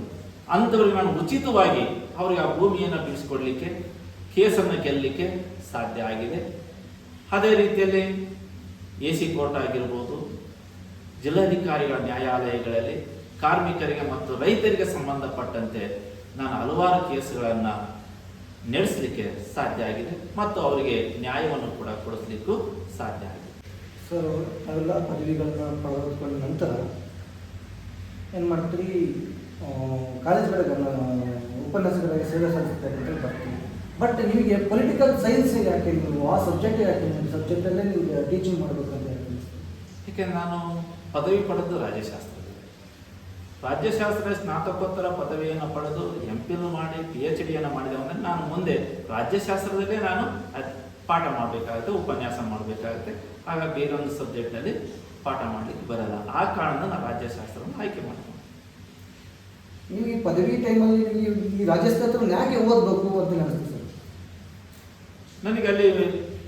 ಅಂಥವ್ರಿಗೆ ನಾನು ಉಚಿತವಾಗಿ ಅವರಿಗೆ ಆ ಭೂಮಿಯನ್ನು ಬಿಡಿಸಿಕೊಡ್ಲಿಕ್ಕೆ, ಕೇಸನ್ನು ಗೆಲ್ಲಲಿಕ್ಕೆ ಸಾಧ್ಯ ಆಗಿದೆ. ಅದೇ ರೀತಿಯಲ್ಲಿ AC ಕೋರ್ಟ್ ಆಗಿರ್ಬೋದು, ಜಿಲ್ಲಾಧಿಕಾರಿಗಳ ನ್ಯಾಯಾಲಯಗಳಲ್ಲಿ ಕಾರ್ಮಿಕರಿಗೆ ಮತ್ತು ರೈತರಿಗೆ ಸಂಬಂಧಪಟ್ಟಂತೆ ನಾನು ಹಲವಾರು ಕೇಸುಗಳನ್ನು ನಡೆಸಲಿಕ್ಕೆ ಸಾಧ್ಯ ಆಗಿದೆ ಮತ್ತು ಅವರಿಗೆ ನ್ಯಾಯವನ್ನು ಕೂಡ ಕೊಡಿಸ್ಲಿಕ್ಕೂ ಸಾಧ್ಯ ಆಗಿದೆ. ಸರ್, ಅವೆಲ್ಲ ಪದವಿಗಳನ್ನ ಪಡೆದುಕೊಂಡ ನಂತರ ಏನು ಮಾಡ್ತೀರಿ, ಕಾಲೇಜ್ಗಳಿಗೆ ಉಪನ್ಯಾಸಗಳಿಗೆ ಸೇವೆ ಸಲ್ಲಿಸ್ತಾರೆ ಅಂತ ಬರ್ತೀವಿ. ಬಟ್ ನಿಮಗೆ ಪೊಲಿಟಿಕಲ್ ಸೈನ್ಸ್ ಯಾಕೆ, ನೀವು ಆ ಸಬ್ಜೆಕ್ಟ್ ಯಾಕೆ, ನಿಮ್ಮ ಸಬ್ಜೆಕ್ಟಲ್ಲೇ ನೀವು ಟೀಚಿಂಗ್ ಮಾಡಬೇಕಂತ ಯಾಕೆ? ಏಕೆಂದರೆ ನಾನು ಪದವಿ ಪಡೆದು ರಾಜ್ಯಶಾಸ್ತ್ರ ಸ್ನಾತಕೋತ್ತರ ಪದವಿಯನ್ನು ಪಡೆದು MPhil ಮಾಡಿ PhDಯನ್ನು ಮಾಡಿದೆ ಅಂದರೆ ನಾನು ಮುಂದೆ ರಾಜ್ಯಶಾಸ್ತ್ರದಲ್ಲೇ ನಾನು ಪಾಠ ಮಾಡಬೇಕಾಗುತ್ತೆ, ಉಪನ್ಯಾಸ ಮಾಡಬೇಕಾಗುತ್ತೆ. ಆಗ ಬೇರೊಂದು ಸಬ್ಜೆಕ್ಟ್ನಲ್ಲಿ ಪಾಠ ಮಾಡಲಿಕ್ಕೆ ಬರಲ್ಲ. ಆ ಕಾರಣದಿಂದ ನಾನು ರಾಜ್ಯಶಾಸ್ತ್ರವನ್ನು ಆಯ್ಕೆ ಮಾಡ್ತೀನಿ. ನೀವು ಈ ಪದವಿ ಟೈಮಲ್ಲಿ ನೀವು ಈ ರಾಜ್ಯಶಾಸ್ತ್ರವನ್ನು ಯಾಕೆ ಓದಬೇಕು ಅಂತ ಅನಿಸ್ತು ಸರ್? ನನಗೆ ಅಲ್ಲಿ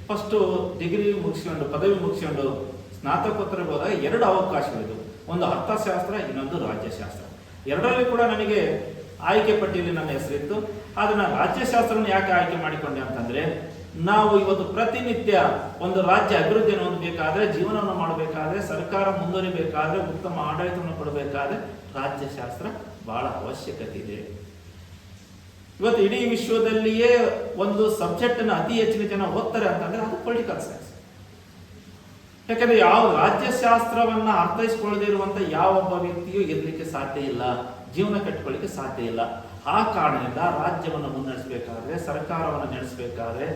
ಫಸ್ಟು ಡಿಗ್ರಿ ಮುಗಿಸ್ಕೊಂಡು ಪದವಿ ಮುಗಿಸ್ಕೊಂಡು ಸ್ನಾತಕೋತ್ತರಕ್ಕೆ ಹೋದಾಗ 2 ಅವಕಾಶಗಳಿದ್ದವು. ಒಂದು ಅರ್ಥಶಾಸ್ತ್ರ, ಇನ್ನೊಂದು ರಾಜ್ಯಶಾಸ್ತ್ರ. ಎರಡರಲ್ಲಿ ಕೂಡ ನನಗೆ ಆಯ್ಕೆ ಪಟ್ಟಿಯಲ್ಲಿ ನನ್ನ ಹೆಸರಿತ್ತು. ಆದರೆ ನಾನು ರಾಜ್ಯಶಾಸ್ತ್ರವನ್ನು ಯಾಕೆ ಆಯ್ಕೆ ಮಾಡಿಕೊಂಡೆ ಅಂತಂದರೆ, ನಾವು ಇವತ್ತು ಪ್ರತಿನಿತ್ಯ ಒಂದು ರಾಜ್ಯ ಅಭಿವೃದ್ಧಿಯನ್ನು ಹೊಂದಬೇಕಾದ್ರೆ, ಜೀವನವನ್ನು ಮಾಡಬೇಕಾದ್ರೆ, ಸರ್ಕಾರ ಮುಂದುವರಿಬೇಕಾದ್ರೆ, ಉತ್ತಮ ಆಡಳಿತವನ್ನು ಕೊಡಬೇಕಾದ್ರೆ ರಾಜ್ಯಶಾಸ್ತ್ರ ಬಹಳ ಅವಶ್ಯಕತೆ ಇದೆ. ಇವತ್ತು ಇಡೀ ವಿಶ್ವದಲ್ಲಿಯೇ ಒಂದು ಸಬ್ಜೆಕ್ಟನ್ನು ಅತಿ ಹೆಚ್ಚಿನ ಜನ ಓದ್ತಾರೆ ಅಂತಂದರೆ ಅದು ಪೊಲಿಟಿಕಲ್ ಸೈನ್ಸ್. ಯಾಕಂದ್ರೆ ಯಾವ ರಾಜ್ಯಶಾಸ್ತ್ರವನ್ನ ಅರ್ಥೈಸ್ಕೊಳ್ಳದೇ ಇರುವಂತ ಯಾವೊಬ್ಬ ವ್ಯಕ್ತಿಯೂ ಇರಲಿಕ್ಕೆ ಸಾಧ್ಯ ಇಲ್ಲ, ಜೀವನ ಕಟ್ಟಿಕೊಳ್ಳಿಕ್ಕೆ ಸಾಧ್ಯ ಇಲ್ಲ. ಆ ಕಾರಣದಿಂದ ರಾಜ್ಯವನ್ನು ಮುನ್ನಡೆಸಬೇಕಾದ್ರೆ, ಸರ್ಕಾರವನ್ನು ನಡೆಸಬೇಕಾದ್ರೆ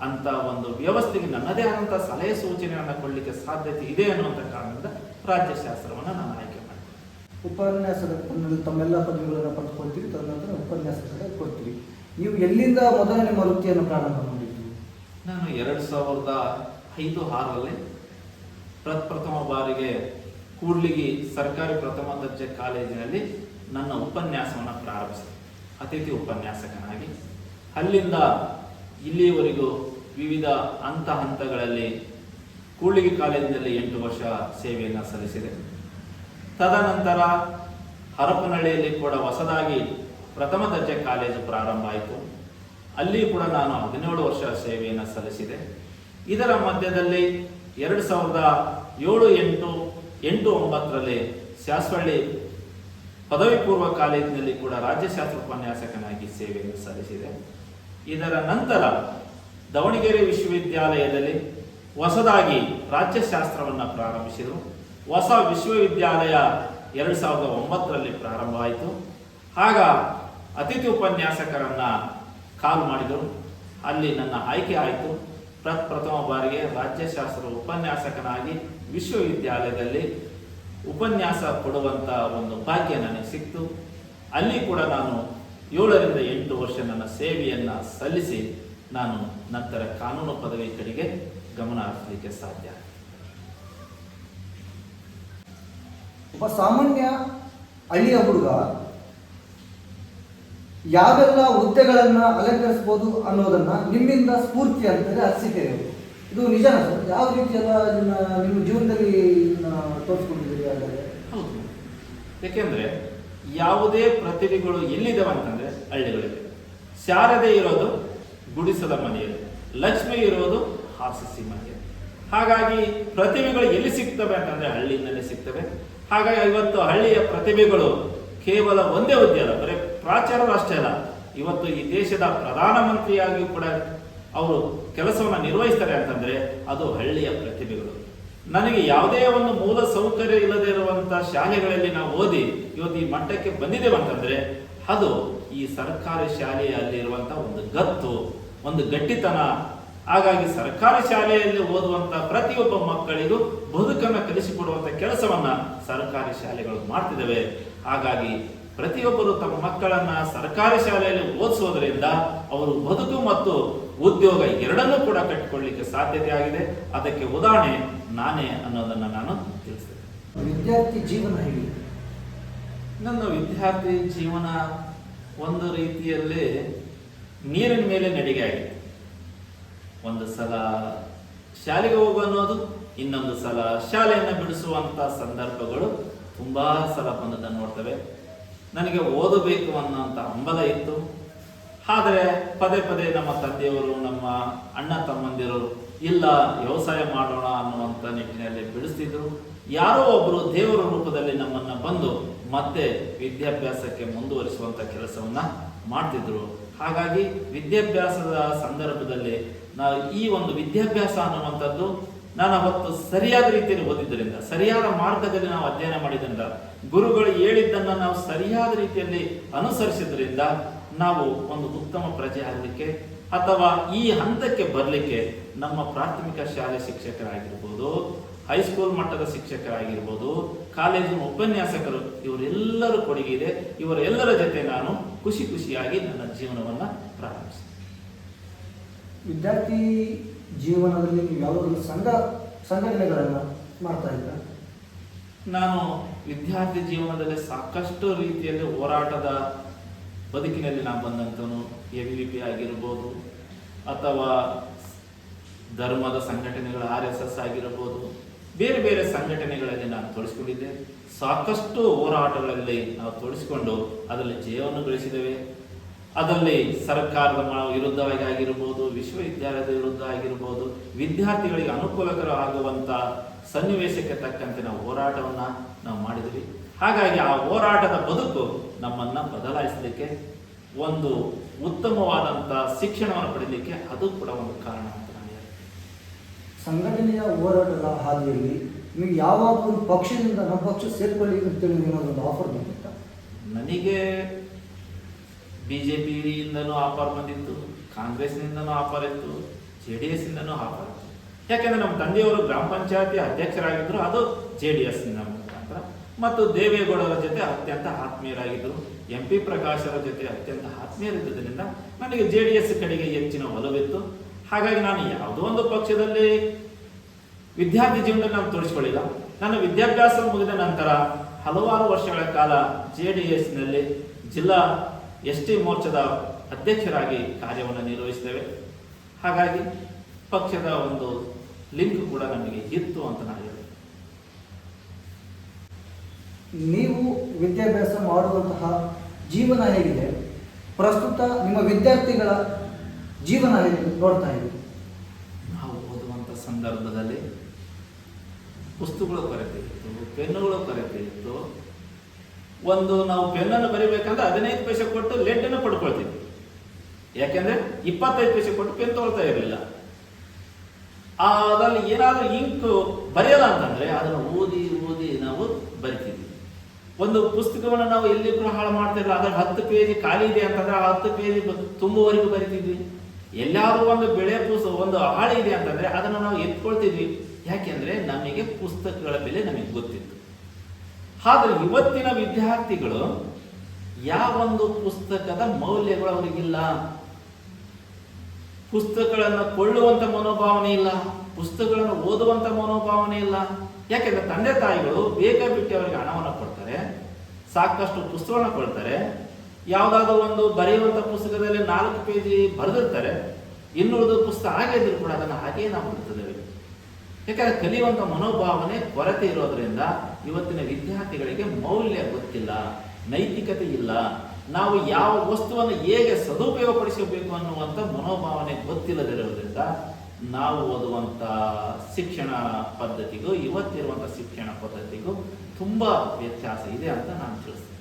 ಅಂತ ಒಂದು ವ್ಯವಸ್ಥೆಗೆ ನನ್ನದೇ ಆದಂಥ ಸಲಹೆ ಸೂಚನೆಯನ್ನು ಕೊಡಲಿಕ್ಕೆ ಸಾಧ್ಯತೆ ಇದೆ ಅನ್ನುವಂಥ ಕಾರಣದಿಂದ ರಾಜ್ಯಶಾಸ್ತ್ರವನ್ನು ನಾನು ಆಯ್ಕೆ ಮಾಡ್ತೀನಿ. ಉಪನ್ಯಾಸದ ತಮ್ಮೆಲ್ಲ ಪದವಿಗಳನ್ನು ಪಡೆದುಕೊಳ್ತೀವಿ, ತದನಂತರ ಉಪನ್ಯಾಸಕ ಕೊಡ್ತೀವಿ. ನೀವು ಎಲ್ಲಿಂದ ಮೊದಲ ನಿಮ್ಮ ವೃತ್ತಿಯನ್ನು ಪ್ರಾರಂಭ ಮಾಡಿದ್ದು? ನಾನು 2005-6ರಲ್ಲಿ ಪ್ರಥಮ ಬಾರಿಗೆ ಕೂಡ್ಲಿಗಿ ಸರ್ಕಾರಿ ಪ್ರಥಮ ದರ್ಜೆ ಕಾಲೇಜಿನಲ್ಲಿ ನನ್ನ ಉಪನ್ಯಾಸವನ್ನು ಪ್ರಾರಂಭಿಸಿದೆ, ಅತಿಥಿ ಉಪನ್ಯಾಸಕನಾಗಿ. ಅಲ್ಲಿಂದ ಇಲ್ಲಿಯವರೆಗೂ ವಿವಿಧ ಹಂತಗಳಲ್ಲಿ ಕೂಡ್ಲಿಗಿ ಕಾಲೇಜಿನಲ್ಲಿ 8 ವರ್ಷ ಸೇವೆಯನ್ನು ಸಲ್ಲಿಸಿದೆ. ತದನಂತರ ಹರಪನಹಳ್ಳಿಯಲ್ಲಿ ಕೂಡ ಹೊಸದಾಗಿ ಪ್ರಥಮ ದರ್ಜೆ ಕಾಲೇಜು ಪ್ರಾರಂಭ ಆಯಿತು. ಅಲ್ಲಿ ಕೂಡ ನಾನು 17 ವರ್ಷ ಸೇವೆಯನ್ನು ಸಲ್ಲಿಸಿದೆ. ಇದರ ಮಧ್ಯದಲ್ಲಿ 2007-8-9ರಲ್ಲಿ ಶಾಸ್ವಳ್ಳಿ ಪದವಿ ಪೂರ್ವ ಕಾಲೇಜಿನಲ್ಲಿ ಕೂಡ ರಾಜ್ಯಶಾಸ್ತ್ರ ಉಪನ್ಯಾಸಕನಾಗಿ ಸೇವೆಯನ್ನು ಸಲ್ಲಿಸಿದೆ. ಇದರ ನಂತರ ದಾವಣಗೆರೆ ವಿಶ್ವವಿದ್ಯಾಲಯದಲ್ಲಿ ಹೊಸದಾಗಿ ರಾಜ್ಯಶಾಸ್ತ್ರವನ್ನು ಪ್ರಾರಂಭಿಸಿದರು. ಹೊಸ ವಿಶ್ವವಿದ್ಯಾಲಯ 2009ರಲ್ಲಿ ಪ್ರಾರಂಭ ಆಯಿತು. ಆಗ ಅತಿಥಿ ಉಪನ್ಯಾಸಕರನ್ನ ಕಾಲ್ ಮಾಡಿದರು. ಅಲ್ಲಿ ನನ್ನ ಆಯ್ಕೆ ಆಯಿತು. ಪ್ರಥಮ ಬಾರಿಗೆ ರಾಜ್ಯಶಾಸ್ತ್ರ ಉಪನ್ಯಾಸಕನಾಗಿ ವಿಶ್ವವಿದ್ಯಾಲಯದಲ್ಲಿ ಉಪನ್ಯಾಸ ಕೊಡುವಂಥ ಒಂದು ಭಾಗ್ಯ ನನಗೆ ಸಿಕ್ತು. ಅಲ್ಲಿ ಕೂಡ ನಾನು 7-8 ವರ್ಷ ನನ್ನ ಸೇವೆಯನ್ನು ಸಲ್ಲಿಸಿ ನಾನು ನಂತರ ಕಾನೂನು ಪದವಿ ಕಡೆಗೆ ಗಮನ ಹರಿಸಲಿಕ್ಕೆ ಸಾಧ್ಯ. ಒಬ್ಬ ಸಾಮಾನ್ಯ ಹಳ್ಳಿಯ ಹುಡುಗ ಯಾವೆಲ್ಲ ಹುದ್ದೆಗಳನ್ನು ಅಲಂಕರಿಸಬಹುದು ಅನ್ನೋದನ್ನ ನಿಮ್ಮಿಂದ ಸ್ಫೂರ್ತಿ ಅಂತಂದ್ರೆ ಅನಿಸಿಕೆ ಇದು ನಿಜಾನ ಸರ್? ಯಾವ ರೀತಿಯೆಲ್ಲ ಇದನ್ನ ನಿಮ್ಮ ಜೀವನದಲ್ಲಿ ತೋರಿಸ್ಕೊಂಡಿದ್ದೀರಿ? ಹೌದು, ಯಾಕೆಂದ್ರೆ ಯಾವುದೇ ಪ್ರತಿಭೆಗಳು ಎಲ್ಲಿದ್ದಾವೆ ಅಂತಂದ್ರೆ ಹಳ್ಳಿಗಳಿವೆ. ಶಾರದೆ ಇರೋದು ಗುಡಿಸದ ಮನೆಯಲ್ಲಿ, ಲಕ್ಷ್ಮಿ ಇರೋದು ಆರ್ಸಿಸಿ ಮನೆಯಲ್ಲಿ. ಹಾಗಾಗಿ ಪ್ರತಿಭೆಗಳು ಎಲ್ಲಿ ಸಿಗ್ತವೆ ಅಂತಂದ್ರೆ ಹಳ್ಳಿಯಿಂದಲೇ ಸಿಗ್ತವೆ. ಹಾಗಾಗಿ ಇವತ್ತು ಹಳ್ಳಿಯ ಪ್ರತಿಭೆಗಳು ಕೇವಲ ಒಂದೇ ಹುದ್ದೆ ಅಲ್ಲ, ಬರೀ ಪ್ರಾಚಾರ್ಯರು ಅಷ್ಟೇ ಅಲ್ಲ, ಇವತ್ತು ಈ ದೇಶದ ಪ್ರಧಾನಮಂತ್ರಿಯಾಗಿಯೂ ಕೂಡ ಅವರು ಕೆಲಸವನ್ನು ನಿರ್ವಹಿಸ್ತಾರೆ ಅಂತಂದ್ರೆ ಅದು ಹಳ್ಳಿಯ ಪ್ರತಿಭೆಗಳು. ನನಗೆ ಯಾವುದೇ ಒಂದು ಮೂಲ ಸೌಕರ್ಯ ಇಲ್ಲದೆ ಇರುವಂತ ಶಾಲೆಗಳಲ್ಲಿ ನಾವು ಓದಿ ಇವತ್ತು ಈ ಮಟ್ಟಕ್ಕೆ ಬಂದಿದ್ದೇವೆ ಅಂತಂದ್ರೆ ಅದು ಈ ಸರ್ಕಾರಿ ಶಾಲೆಯಲ್ಲಿರುವಂತಹ ಒಂದು ಗತ್ತು, ಒಂದು ಗಟ್ಟಿತನ. ಹಾಗಾಗಿ ಸರ್ಕಾರಿ ಶಾಲೆಯಲ್ಲಿ ಓದುವಂತ ಪ್ರತಿಯೊಬ್ಬ ಮಕ್ಕಳಿಗೂ ಬದುಕನ್ನು ಕಲಿಸಿಕೊಡುವಂತ ಕೆಲಸವನ್ನ ಸರ್ಕಾರಿ ಶಾಲೆಗಳು ಮಾಡ್ತಿದ್ದಾವೆ. ಹಾಗಾಗಿ ಪ್ರತಿಯೊಬ್ಬರು ತಮ್ಮ ಮಕ್ಕಳನ್ನ ಸರ್ಕಾರಿ ಶಾಲೆಯಲ್ಲಿ ಓದಿಸೋದ್ರಿಂದ ಅವರು ಬದುಕು ಮತ್ತು ಉದ್ಯೋಗ ಎರಡನ್ನೂ ಕೂಡ ಕಟ್ಟಿಕೊಳ್ಳಲಿಕ್ಕೆ ಸಾಧ್ಯತೆ ಆಗಿದೆ. ಅದಕ್ಕೆ ಉದಾಹರಣೆ ನಾನೇ ಅನ್ನೋದನ್ನ ನಾನು ತಿಳಿಸ್ತೇನೆ. ವಿದ್ಯಾರ್ಥಿ ಜೀವನ ಹೇಳಿ? ನನ್ನ ವಿದ್ಯಾರ್ಥಿ ಜೀವನ ಒಂದು ರೀತಿಯಲ್ಲಿ ನೀರಿನ ಮೇಲೆ ನಡಿಗೆ ಆಗಿದೆ. ಒಂದು ಸಲ ಶಾಲೆಗೆ ಹೋಗು ಅನ್ನೋದು, ಇನ್ನೊಂದು ಸಲ ಶಾಲೆಯನ್ನು ಬಿಡಿಸುವಂತ ಸಂದರ್ಭಗಳು ತುಂಬಾ ಸಲ ಬಂದದನ್ನು ನೋಡ್ತೇವೆ. ನನಗೆ ಓದಬೇಕು ಅನ್ನೋಂಥ ಹಂಬಲ ಇತ್ತು. ಆದರೆ ಪದೇ ಪದೇ ನಮ್ಮ ತಂದೆಯವರು, ನಮ್ಮ ಅಣ್ಣ ತಮ್ಮಂದಿರು ಇಲ್ಲ ವ್ಯವಸಾಯ ಮಾಡೋಣ ಅನ್ನುವಂಥ ನಿಟ್ಟಿನಲ್ಲಿ ಬಿಡಿಸ್ತಿದ್ರು. ಯಾರೋ ಒಬ್ಬರು ದೇವರ ರೂಪದಲ್ಲಿ ನಮ್ಮನ್ನ ಬಂದು ಮತ್ತೆ ವಿದ್ಯಾಭ್ಯಾಸಕ್ಕೆ ಮುಂದುವರಿಸುವಂತ ಕೆಲಸವನ್ನ ಮಾಡ್ತಿದ್ರು. ಹಾಗಾಗಿ ವಿದ್ಯಾಭ್ಯಾಸದ ಸಂದರ್ಭದಲ್ಲಿ ನಾವು ಈ ಒಂದು ವಿದ್ಯಾಭ್ಯಾಸ ಅನ್ನುವಂಥದ್ದು ನಾನು ಅವತ್ತು ಸರಿಯಾದ ರೀತಿಯಲ್ಲಿ ಓದಿದ್ದರಿಂದ, ಸರಿಯಾದ ಮಾರ್ಗದಲ್ಲಿ ನಾವು ಅಧ್ಯಯನ ಮಾಡಿದ್ರಿಂದ, ಗುರುಗಳು ಹೇಳಿದ್ದನ್ನು ನಾವು ಸರಿಯಾದ ರೀತಿಯಲ್ಲಿ ಅನುಸರಿಸಿದ್ರಿಂದ ನಾವು ಒಂದು ಉತ್ತಮ ಪ್ರಜೆ ಆಗಲಿಕ್ಕೆ ಅಥವಾ ಈ ಹಂತಕ್ಕೆ ಬರಲಿಕ್ಕೆ ನಮ್ಮ ಪ್ರಾಥಮಿಕ ಶಾಲೆ ಶಿಕ್ಷಕರಾಗಿರ್ಬೋದು, ಹೈಸ್ಕೂಲ್ ಮಟ್ಟದ ಶಿಕ್ಷಕರಾಗಿರ್ಬೋದು, ಕಾಲೇಜಿನ ಉಪನ್ಯಾಸಕರು, ಇವರೆಲ್ಲರ ಕೊಡುಗೆ ಇದೆ. ಇವರೆಲ್ಲರ ಜೊತೆ ನಾನು ಖುಷಿಯಾಗಿ ನನ್ನ ಜೀವನವನ್ನು ಪ್ರಾರಂಭಿಸಿದೆ. ವಿದ್ಯಾರ್ಥಿ ಜೀವನದಲ್ಲಿ ನೀವು ಯಾವುದಾದ್ರೂ ಸಂಘಟನೆಗಳನ್ನು ಮಾಡ್ತಾ ಇದ್ದ? ನಾನು ವಿದ್ಯಾರ್ಥಿ ಜೀವನದಲ್ಲಿ ಸಾಕಷ್ಟು ರೀತಿಯಲ್ಲಿ ಹೋರಾಟದ ಬದುಕಿನಲ್ಲಿ ನಾನು ಬಂದಂತನು. ABVP ಆಗಿರ್ಬೋದು ಅಥವಾ ಧರ್ಮದ ಸಂಘಟನೆಗಳ RSS ಆಗಿರಬಹುದು, ಬೇರೆ ಬೇರೆ ಸಂಘಟನೆಗಳಲ್ಲಿ ನಾನು ತೊಡಗಿಸಿಕೊಂಡಿದ್ದೆ. ಸಾಕಷ್ಟು ಹೋರಾಟಗಳಲ್ಲಿ ನಾವು ತೊಡಗಿಸಿಕೊಂಡು ಅದರಲ್ಲಿ ಜಯವನ್ನು ಗಳಿಸಿದ್ದೇವೆ. ಅದರಲ್ಲಿ ಸರ್ಕಾರದ ವಿರುದ್ಧವಾಗಿ ಆಗಿರ್ಬೋದು, ವಿಶ್ವವಿದ್ಯಾಲಯದ ವಿರುದ್ಧ ಆಗಿರ್ಬೋದು, ವಿದ್ಯಾರ್ಥಿಗಳಿಗೆ ಅನುಕೂಲಕರ ಆಗುವಂತ ಸನ್ನಿವೇಶಕ್ಕೆ ತಕ್ಕಂತೆ ನಾವು ಹೋರಾಟವನ್ನ ನಾವು ಮಾಡಿದ್ವಿ. ಹಾಗಾಗಿ ಆ ಹೋರಾಟದ ಬದುಕು ನಮ್ಮನ್ನ ಬದಲಾಯಿಸಲಿಕ್ಕೆ, ಒಂದು ಉತ್ತಮವಾದಂತ ಶಿಕ್ಷಣವನ್ನು ಪಡೆಯಲಿಕ್ಕೆ ಅದು ಕೂಡ ಒಂದು ಕಾರಣ ಅಂತ ನಾನು ಹೇಳ್ತೀನಿ. ಸಂಘಟನೆಯ ಹೋರಾಟದ ಹಾದಿಯಲ್ಲಿ ನಿಮಗೆ ಯಾವಾಗ ಒಂದು ಪಕ್ಷದಿಂದ ನಮ್ಮ ಪಕ್ಷ ಸೇರ್ಕೊಳ್ಳಿ ಅಂತೇಳಿ ಏನಾದರೂ ಒಂದು ಆಫರ್ ಬಂದಿತ್ತಾ? ನನಗೆ BJPಯಿಂದನೂ ಆಫರ್ ಬಂದಿತ್ತು, ಕಾಂಗ್ರೆಸ್ನಿಂದನೂ ಆಫರ್ ಇತ್ತು, JDS ಇಂದನೂ ಆಫರ್ ಇತ್ತು. ಯಾಕೆಂದರೆ ನಮ್ಮ ತಂದೆಯವರು ಗ್ರಾಮ ಪಂಚಾಯತಿ ಅಧ್ಯಕ್ಷರಾಗಿದ್ದರು, ಅದು JDS ಮುಖಾಂತರ. ಮತ್ತು ದೇವೇಗೌಡರ ಜೊತೆ ಅತ್ಯಂತ ಆತ್ಮೀಯರಾಗಿದ್ದರು, MP ಪ್ರಕಾಶರ ಜೊತೆ ಅತ್ಯಂತ ಆತ್ಮೀಯರಿದ್ದರಿಂದ ನನಗೆ JDS ಕಡೆಗೆ ಹೆಚ್ಚಿನ ಒಲವಿತ್ತು. ಹಾಗಾಗಿ ನಾನು ಯಾವುದೋ ಒಂದು ಪಕ್ಷದಲ್ಲಿ ವಿದ್ಯಾರ್ಥಿ ಜೀವನದಲ್ಲಿ ನಾನು ತೋರಿಸ್ಕೊಳ್ಳಿಲ್ಲ. ನನ್ನ ವಿದ್ಯಾಭ್ಯಾಸ ಮುಗಿದ ನಂತರ ಹಲವಾರು ವರ್ಷಗಳ ಕಾಲ JDSನಲ್ಲಿ ಜಿಲ್ಲಾ ST ಮೋರ್ಚಾದ ಅಧ್ಯಕ್ಷರಾಗಿ ಕಾರ್ಯವನ್ನು ನಿರ್ವಹಿಸ್ತೇವೆ. ಹಾಗಾಗಿ ಪಕ್ಷದ ಒಂದು ಲಿಂಕ್ ಕೂಡ ನಮಗೆ ಇತ್ತು ಅಂತ ನಾನು ಹೇಳಿದೆ. ನೀವು ವಿದ್ಯಾಭ್ಯಾಸ ಮಾಡುವಂತಹ ಜೀವನ ಹೇಗಿದೆ? ಪ್ರಸ್ತುತ ನಿಮ್ಮ ವಿದ್ಯಾರ್ಥಿಗಳ ಜೀವನ ಹೇಗೆ ನೋಡ್ತಾ ಇದ್ದೀವಿ? ನಾವು ಓದುವಂಥ ಸಂದರ್ಭದಲ್ಲಿ ಪುಸ್ತಕಗಳ ಕೊರತೆ ಇತ್ತು, ಪೆನ್ನುಗಳ ಕೊರತೆ ಇತ್ತು. ಒಂದು ನಾವು ಪೆನ್ನನ್ನು ಬರಿಬೇಕಂದ್ರೆ 15 ಪೈಸೆ ಕೊಟ್ಟು ಲೆಡ್ಡನ್ನು ಪಡ್ಕೊಳ್ತೀವಿ. ಯಾಕೆಂದ್ರೆ 25 ಪೈಸೆ ಕೊಟ್ಟು ಪೆನ್ ತೊಗೊಳ್ತಾ ಇರಲಿಲ್ಲ. ಅದರಲ್ಲಿ ಏನಾದರೂ ಇಂಕು ಬರೆಯಲ್ಲ ಅಂತಂದ್ರೆ ಅದನ್ನು ಓದಿ ಓದಿ ನಾವು ಬರಿತೀವಿ. ಒಂದು ಪುಸ್ತಕವನ್ನು ನಾವು ಎಲ್ಲಿಗೂ ಹಾಳು ಮಾಡ್ತಿರಲಿಲ್ಲ. ಅದ್ರ 10 ಪೇಜ್ ಖಾಲಿ ಇದೆ ಅಂತಂದ್ರೆ ಆ 10 ಪೇಜ್ ತುಂಬುವರೆಗೂ ಬರಿತಿದ್ವಿ. ಎಲ್ಲಾದ್ರೂ ಒಂದು ಒಂದು ಹಾಳು ಇದೆ ಅಂತಂದ್ರೆ ಅದನ್ನು ನಾವು ಎತ್ಕೊಳ್ತಿದ್ವಿ. ಯಾಕೆಂದ್ರೆ ನಮಗೆ ಪುಸ್ತಕಗಳ ಬೆಲೆ ನಮಗೆ ಗೊತ್ತಿತ್ತು. ಆದ್ರೆ ಇವತ್ತಿನ ವಿದ್ಯಾರ್ಥಿಗಳು ಯಾವೊಂದು ಪುಸ್ತಕದ ಮೌಲ್ಯಗಳು ಅವರಿಗಿಲ್ಲ. ಪುಸ್ತಕಗಳನ್ನು ಕೊಳ್ಳುವಂತ ಮನೋಭಾವನೆ ಇಲ್ಲ, ಪುಸ್ತಕಗಳನ್ನು ಓದುವಂತ ಮನೋಭಾವನೆ ಇಲ್ಲ. ಯಾಕೆಂದ್ರೆ ತಂದೆ ತಾಯಿಗಳು ಬೇಗ ಬಿಟ್ಟು ಅವರಿಗೆ ಹಣವನ್ನು ಕೊಡ್ತಾರೆ, ಸಾಕಷ್ಟು ಪುಸ್ತಕವನ್ನು ಕೊಡ್ತಾರೆ. ಯಾವುದಾದ್ರೂ ಒಂದು ಬರೆಯುವಂತ ಪುಸ್ತಕದಲ್ಲಿ 4 ಪೇಜ್ ಬರೆದಿರ್ತಾರೆ, ಇನ್ನುಳಿದ ಪುಸ್ತಕ ಹಾಗೆ ಇದ್ರೂ ಕೂಡ ಅದನ್ನು ಹಾಗೇ ನಾವು ಬಿಡ್ತಿದ್ದೇವೆ. ಯಾಕಂದ್ರೆ ಕಲಿಯುವಂತ ಮನೋಭಾವನೆ ಕೊರತೆ ಇರೋದ್ರಿಂದ ಇವತ್ತಿನ ವಿದ್ಯಾರ್ಥಿಗಳಿಗೆ ಮೌಲ್ಯ ಗೊತ್ತಿಲ್ಲ, ನೈತಿಕತೆ ಇಲ್ಲ. ನಾವು ಯಾವ ವಸ್ತುವನ್ನು ಹೇಗೆ ಸದುಪಯೋಗಪಡಿಸಬೇಕು ಅನ್ನುವಂಥ ಮನೋಭಾವನೆ ಗೊತ್ತಿಲ್ಲದಿರೋದ್ರಿಂದ ನಾವು ಓದುವಂಥ ಶಿಕ್ಷಣ ಪದ್ಧತಿಗೂ ಇವತ್ತಿರುವಂಥ ಶಿಕ್ಷಣ ಪದ್ಧತಿಗೂ ತುಂಬ ವ್ಯತ್ಯಾಸ ಇದೆ ಅಂತ ನಾನು ತಿಳಿಸ್ತೇನೆ.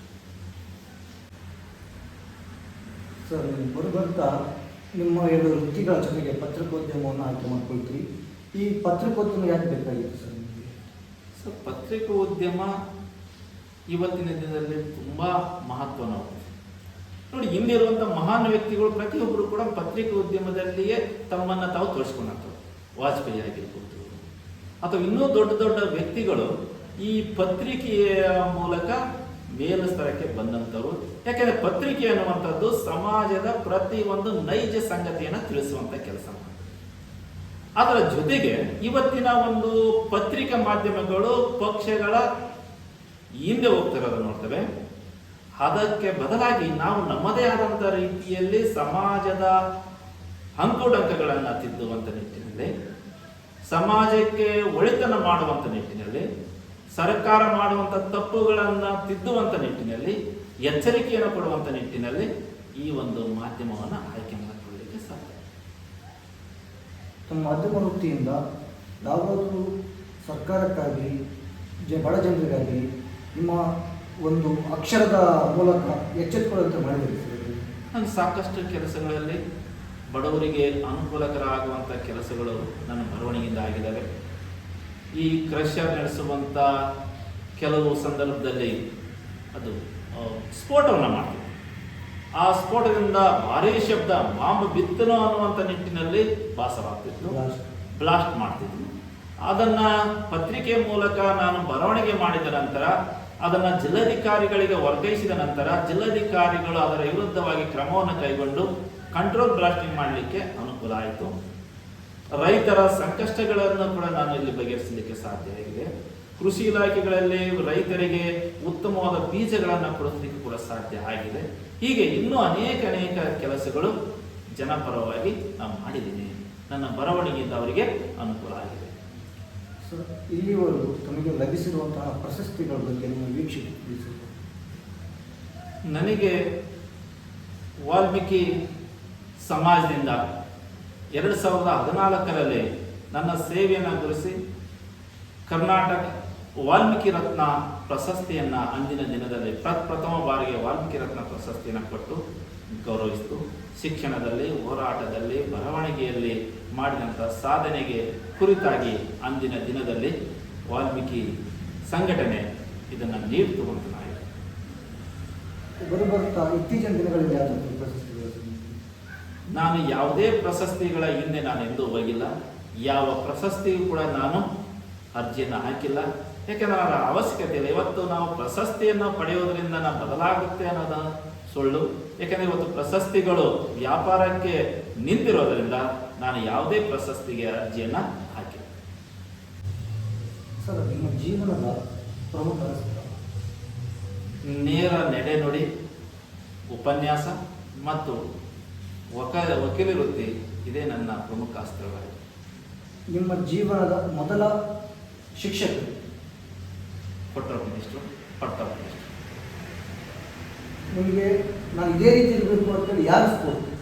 ಸರ್, ನೀವು ಬರುವಂತ ನಿಮ್ಮ 2 ವೃತ್ತಿಗಳ ಜೊತೆಗೆ ಪತ್ರಿಕೋದ್ಯಮವನ್ನು ಆಯ್ಕೆ ಮಾಡ್ಕೊಳ್ತೀರಿ. ಈ ಪತ್ರಿಕೋದ್ಯಮ ಯಾಕೆ ಬೇಕಾಗಿತ್ತು ಸರ್ ನಿಮಗೆ? ಸೊ ಪತ್ರಿಕೋದ್ಯಮ ಇವತ್ತಿನ ದಿನದಲ್ಲಿ ತುಂಬ ಮಹತ್ವನ ಹೊಂದಿದೆ. ನೋಡಿ, ಹಿಂದಿರುವಂಥ ಮಹಾನ್ ವ್ಯಕ್ತಿಗಳು ಪ್ರತಿಯೊಬ್ಬರು ಕೂಡ ಪತ್ರಿಕೋದ್ಯಮದಲ್ಲಿಯೇ ತಮ್ಮನ್ನು ತಾವು ತೋರಿಸ್ಕೊಂಡಂಥವ್ರು. ವಾಜಪೇಯಿ ಆಗಿರ್ಬೋದು, ಅಥವಾ ಇನ್ನೂ ದೊಡ್ಡ ದೊಡ್ಡ ವ್ಯಕ್ತಿಗಳು ಈ ಪತ್ರಿಕೆಯ ಮೂಲಕ ಮೇಲಸ್ತರಕ್ಕೆ ಬಂದಂಥವ್ರು. ಯಾಕೆಂದ್ರೆ ಪತ್ರಿಕೆ ಅನ್ನುವಂಥದ್ದು ಸಮಾಜದ ಪ್ರತಿಯೊಂದು ನೈಜ ಸಂಗತಿಯನ್ನು ತಿಳಿಸುವಂಥ ಕೆಲಸ ಮಾಡ್ತಾರೆ. ಅದರ ಜೊತೆಗೆ ಇವತ್ತಿನ ಒಂದು ಪತ್ರಿಕಾ ಮಾಧ್ಯಮಗಳು ಪಕ್ಷಗಳ ಹಿಂದೆ ಹೋಗ್ತಿರೋದನ್ನು ನೋಡ್ತೇವೆ. ಅದಕ್ಕೆ ಬದಲಾಗಿ ನಾವು ನಮ್ಮದೇ ಆದಂಥ ರೀತಿಯಲ್ಲಿ ಸಮಾಜದ ಅಂಕುಡಂಕಗಳನ್ನು ತಿದ್ದುವಂಥ ನಿಟ್ಟಿನಲ್ಲಿ, ಸಮಾಜಕ್ಕೆ ಒಳಿತನ ಮಾಡುವಂಥ ನಿಟ್ಟಿನಲ್ಲಿ, ಸರ್ಕಾರ ಮಾಡುವಂಥ ತಪ್ಪುಗಳನ್ನು ತಿದ್ದುವಂಥ ನಿಟ್ಟಿನಲ್ಲಿ, ಎಚ್ಚರಿಕೆಯನ್ನು ಕೊಡುವಂಥ ನಿಟ್ಟಿನಲ್ಲಿ ಈ ಒಂದು ಮಾಧ್ಯಮವನ್ನು ಆಯ್ಕೆ ಮಾಡಿಕೊಳ್ಳಲಿಕ್ಕೆ ಸಾಧ್ಯ. ತಮ್ಮ ಮಾಧ್ಯಮ ವೃತ್ತಿಯಿಂದ ಯಾವುದಾದ್ರೂ ಸರ್ಕಾರಕ್ಕಾಗಿ ಬಡ ಜನರಿಗಾಗಿ ನಿಮ್ಮ ಒಂದು ಅಕ್ಷರದ ಮೂಲಕ ಎಚ್ಚೆತ್ತುಕೊಳ್ಳುವಂತೆ ಮಾಡಿದ್ದೀರಿ? ನಾನು ಸಾಕಷ್ಟು ಕೆಲಸಗಳಲ್ಲಿ ಬಡವರಿಗೆ ಅನುಕೂಲಕರ ಆಗುವಂಥ ಕೆಲಸಗಳು ನನ್ನ ಬರವಣಿಗೆಯಿಂದ ಆಗಿದ್ದಾವೆ. ಈ ಕ್ರಷರ್ ನಡೆಸುವಂಥ ಕೆಲವು ಸಂದರ್ಭದಲ್ಲಿ ಅದು ಸ್ಫೋಟವನ್ನು ಮಾಡ್ತೀವಿ. ಆ ಸ್ಫೋಟದಿಂದ ಭಾರೀ ಶಬ್ದ, ಬಾಂಬ್ ಬಿತ್ತನೋ ಅನ್ನುವಂಥ ನಿಟ್ಟಿನಲ್ಲಿ ಭಾಸವಾಗ್ತಿತ್ತು, ಬ್ಲಾಸ್ಟ್ ಮಾಡ್ತಿದ್ವಿ. ಅದನ್ನು ಪತ್ರಿಕೆ ಮೂಲಕ ನಾನು ಬರವಣಿಗೆ ಮಾಡಿದ ನಂತರ ಅದನ್ನು ಜಿಲ್ಲಾಧಿಕಾರಿಗಳಿಗೆ ವರ್ಗಾಯಿಸಿದ ನಂತರ ಜಿಲ್ಲಾಧಿಕಾರಿಗಳು ಅದರ ವಿರುದ್ಧವಾಗಿ ಕ್ರಮವನ್ನು ಕೈಗೊಂಡು ಕಂಟ್ರೋಲ್ ಬ್ಲಾಸ್ಟಿಂಗ್ ಮಾಡಲಿಕ್ಕೆ ಅನುಕೂಲ ಆಯಿತು. ರೈತರ ಸಂಕಷ್ಟಗಳನ್ನು ಕೂಡ ನಾನು ಇಲ್ಲಿ ಬಗೆಹರಿಸಲಿಕ್ಕೆ ಸಾಧ್ಯ ಆಗಿದೆ. ಕೃಷಿ ಇಲಾಖೆಗಳಲ್ಲಿ ರೈತರಿಗೆ ಉತ್ತಮವಾದ ಬೀಜಗಳನ್ನು ಕೊಡಿಸಲಿಕ್ಕೆ ಕೂಡ ಸಾಧ್ಯ ಆಗಿದೆ. ಹೀಗೆ ಇನ್ನೂ ಅನೇಕ ಕೆಲಸಗಳು ಜನಪರವಾಗಿ ನಾನು ಮಾಡಿದ್ದೀನಿ. ನನ್ನ ಬರವಣಿಗೆಯಿಂದ ಅವರಿಗೆ ಅನುಕೂಲ ಆಗಿದೆ. ಸರ್, ಇಲ್ಲಿವರೆಗೂ ತಮಗೆ ಲಭಿಸಿರುವಂತಹ ಪ್ರಶಸ್ತಿಗಳ ಬಗ್ಗೆ ನಿಮ್ಮ ವೀಕ್ಷಣೆ ತಿಳಿಸಿ. ನನಗೆ ವಾಲ್ಮೀಕಿ ಸಮಾಜದಿಂದ 2014ರಲ್ಲಿ ನನ್ನ ಸೇವೆಯನ್ನು ಗುರುತಿಸಿ ಕರ್ನಾಟಕ ವಾಲ್ಮೀಕಿ ರತ್ನ ಪ್ರಶಸ್ತಿಯನ್ನು ಅಂದಿನ ದಿನದಲ್ಲಿ ಪ್ರಥಮ ಬಾರಿಗೆ ವಾಲ್ಮೀಕಿ ರತ್ನ ಪ್ರಶಸ್ತಿಯನ್ನು ಕೊಟ್ಟು ಗೌರವಿಸಿತು. ಶಿಕ್ಷಣದಲ್ಲಿ, ಹೋರಾಟದಲ್ಲಿ, ಬರವಣಿಗೆಯಲ್ಲಿ ಮಾಡಿದಂಥ ಸಾಧನೆಗೆ ಕುರಿತಾಗಿ ಅಂದಿನ ದಿನದಲ್ಲಿ ವಾಲ್ಮೀಕಿ ಸಂಘಟನೆ ಇದನ್ನು ನೀಡಿತು ಅಂತ ನಾನು ಬರುತ್ತಾ ಇತ್ತೀಚಿನ ದಿನಗಳಲ್ಲಿ ಯಾವುದಾದ್ರು ಪ್ರಶಸ್ತಿಗಳು? ನಾನು ಯಾವುದೇ ಪ್ರಶಸ್ತಿಗಳ ಹಿಂದೆ ನಾನು ಎಂದೂ ಹೋಗಿಲ್ಲ. ಯಾವ ಪ್ರಶಸ್ತಿಗೂ ಕೂಡ ನಾನು ಅರ್ಜಿಯನ್ನು ಹಾಕಿಲ್ಲ. ಯಾಕೆಂದರೆ ಅದರ ಅವಶ್ಯಕತೆ ಇಲ್ಲ. ಇವತ್ತು ನಾವು ಪ್ರಶಸ್ತಿಯನ್ನು ಪಡೆಯೋದ್ರಿಂದ ನಾವು ಬದಲಾಗುತ್ತೆ ಅನ್ನೋದು ಸುಳ್ಳು. ಯಾಕೆಂದರೆ ಇವತ್ತು ಪ್ರಶಸ್ತಿಗಳು ವ್ಯಾಪಾರಕ್ಕೆ ನಿಂತಿರೋದರಿಂದ ನಾನು ಯಾವುದೇ ಪ್ರಶಸ್ತಿಗೆ ಅರ್ಜಿಯನ್ನು ಹಾಕಿಲ್ಲ. ಸರ್, ನಿಮ್ಮ ಜೀವನದ ಪ್ರಮುಖ ನೇರ ನಡೆನುಡಿ, ಉಪನ್ಯಾಸ ಮತ್ತು ವಕೀಲಿ ವೃತ್ತಿ ಇದೇ ನನ್ನ ಪ್ರಮುಖ ಅಸ್ತ್ರವಾಗಿದೆ. ನಿಮ್ಮ ಜೀವನದ ಮೊದಲ ಶಿಕ್ಷಕರು? ಪಟ್ಟಣಮಿನಿಸ್ಟ್ರು. ನಿಮಗೆ ನಾನು ಇದೇ ರೀತಿ ಇರಬೇಕು ಅಂತೇಳಿ ಯಾರು ಸ್ಫೂರ್ತಿ?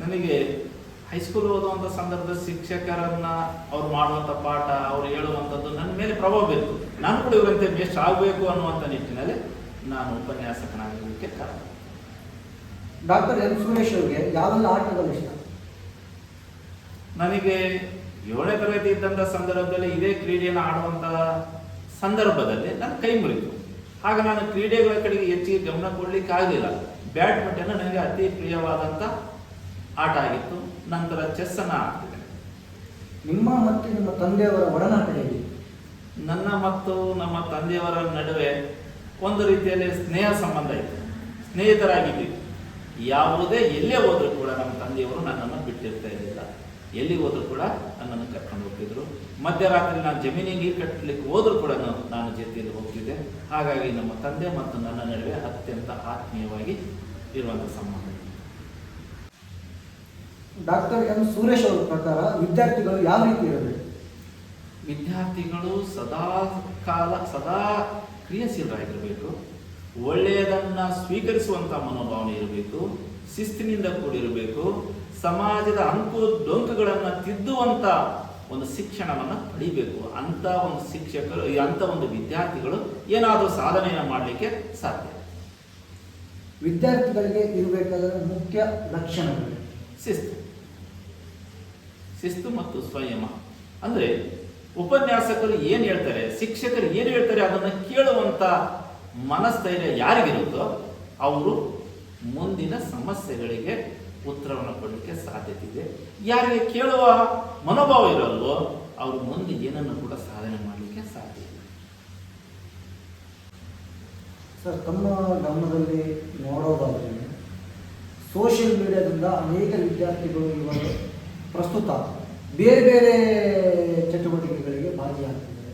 ನನಗೆ ಹೈಸ್ಕೂಲ್ ಓದುವಂಥ ಸಂದರ್ಭದ ಶಿಕ್ಷಕರನ್ನ ಅವ್ರು ಮಾಡುವಂಥ ಪಾಠ, ಅವ್ರು ಹೇಳುವಂಥದ್ದು ನನ್ನ ಮೇಲೆ ಪ್ರಭಾವ ಬೀರಿತು. ನಾನು ಕೂಡ ಇವರಂತೆ ಬೆಸ್ಟ್ ಆಗಬೇಕು ಅನ್ನುವಂಥ ನಿಟ್ಟಿನಲ್ಲಿ ನಾನು ಉಪನ್ಯಾಸಕನಾಗಲಿಕ್ಕೆ ಕಾರಣ. ಡಾಕ್ಟರ್ ಎಂ ಸುರೇಶ್ ಅವರಿಗೆ ಯಾವೆಲ್ಲ ಆಟಗಳು ಇಷ್ಟ? ನನಗೆ 7ನೇ ತರಗತಿ ಇದ್ದಂಥ ಸಂದರ್ಭದಲ್ಲಿ ಇದೇ ಕ್ರೀಡೆಯನ್ನು ಆಡುವಂಥ ಸಂದರ್ಭದಲ್ಲಿ ನನ್ನ ಕೈ ಮುರಿತು. ಆಗ ನಾನು ಕ್ರೀಡೆಗಳ ಕಡೆಗೆ ಹೆಚ್ಚಿಗೆ ಗಮನ ಕೊಡಲಿಕ್ಕೆ ಆಗಲಿಲ್ಲ. ಬ್ಯಾಡ್ಮಿಂಟನ್ ನನಗೆ ಅತಿ ಪ್ರಿಯವಾದಂಥ ಆಟ ಆಗಿತ್ತು. ನಂತರ ಚೆಸ್ಸನ್ನು ಆಡ್ತಿದ್ದೇನೆ. ನಿಮ್ಮ ಮತ್ತು ನಿಮ್ಮ ತಂದೆಯವರ ಒಡನಾಟ ಹೇಗೆ? ನನ್ನ ಮತ್ತು ನಮ್ಮ ತಂದೆಯವರ ನಡುವೆ ಒಂದು ರೀತಿಯಲ್ಲಿ ಸ್ನೇಹ ಸಂಬಂಧ ಇತ್ತು. ಸ್ನೇಹಿತರಾಗಿದ್ದೀವಿ. ಯಾವುದೇ ಎಲ್ಲೇ ಹೋದರೂ ಕೂಡ ನಮ್ಮ ತಂದೆಯವರು ನನ್ನನ್ನು ಬಿಟ್ಟಿರ್ತಾ ಇರಲಿಲ್ಲ. ಎಲ್ಲಿ ಹೋದರೂ ಕೂಡ ನನ್ನನ್ನು ಕರ್ಕೊಂಡು ಹೋಗ್ತಿದ್ರು. ಮಧ್ಯರಾತ್ರಿ ನಾನು ಜಮೀನಿಗೆ ನೀರು ಕಟ್ಟಲಿಕ್ಕೆ ಹೋದರೂ ಕೂಡ ನಾನು ಜೊತೆಯಲ್ಲಿ ಹೋಗ್ತಿದ್ದೆ. ಹಾಗಾಗಿ ನಮ್ಮ ತಂದೆ ಮತ್ತು ನನ್ನ ನಡುವೆ ಅತ್ಯಂತ ಆತ್ಮೀಯವಾಗಿ ಇರುವಂಥ ಸಂಬಂಧ. ಡಾಕ್ಟರ್ ಎಂ ಸುರೇಶ್ ಅವರ ಪ್ರಕಾರ ವಿದ್ಯಾರ್ಥಿಗಳು ಯಾವ ರೀತಿ ಇರಬೇಕು? ವಿದ್ಯಾರ್ಥಿಗಳು ಸದಾ ಕ್ರಿಯಾಶೀಲರಾಗಿರಬೇಕು. ಒಳ್ಳೆಯದನ್ನು ಸ್ವೀಕರಿಸುವಂಥ ಮನೋಭಾವನೆ ಇರಬೇಕು. ಶಿಸ್ತಿನಿಂದ ಕೂಡಿರಬೇಕು. ಸಮಾಜದ ಅಂಕು ಡೊಂಕುಗಳನ್ನು ತಿದ್ದುವಂಥ ಒಂದು ಶಿಕ್ಷಣವನ್ನು ಪಡಿಬೇಕು. ಅಂಥ ಒಂದು ಶಿಕ್ಷಕರು, ಅಂಥ ಒಂದು ವಿದ್ಯಾರ್ಥಿಗಳು ಏನಾದರೂ ಸಾಧನೆಯನ್ನು ಮಾಡಲಿಕ್ಕೆ ಸಾಧ್ಯ. ವಿದ್ಯಾರ್ಥಿಗಳಿಗೆ ಇರಬೇಕಾದ ಮುಖ್ಯ ಲಕ್ಷಣಗಳು ಶಿಸ್ತು ಮತ್ತು ಸಂಯಮ. ಅಂದರೆ ಉಪನ್ಯಾಸಕರು ಏನು ಹೇಳ್ತಾರೆ, ಶಿಕ್ಷಕರು ಏನು ಹೇಳ್ತಾರೆ ಅದನ್ನು ಕೇಳುವಂಥ ಮನಸ್ಥೈರ್ಯ ಯಾರಿಗಿರುತ್ತೋ ಅವರು ಮುಂದಿನ ಸಮಸ್ಯೆಗಳಿಗೆ ಉತ್ತರವನ್ನು ಕೊಡಲಿಕ್ಕೆ ಸಾಧ್ಯತೆ ಇದೆ. ಯಾರಿಗೆ ಕೇಳುವ ಮನೋಭಾವ ಇರಲ್ವೋ ಅವರು ಮುಂದೆ ಏನನ್ನು ಕೂಡ ಸಾಧನೆ ಮಾಡಲಿಕ್ಕೆ ಸಾಧ್ಯ ಇದೆ. ಸರ್, ತಮ್ಮ ಗಮನದಲ್ಲಿ ನೋಡೋದಾದರೆ ಸೋಷಿಯಲ್ ಮೀಡಿಯಾದಿಂದ ಅನೇಕ ವಿದ್ಯಾರ್ಥಿಗಳು ಇವಾಗ ಪ್ರಸ್ತುತ ಬೇರೆ ಬೇರೆ ಚಟುವಟಿಕೆಗಳಿಗೆ ಭಾಗಿಯಾಗ್ತಿದ್ದಾರೆ.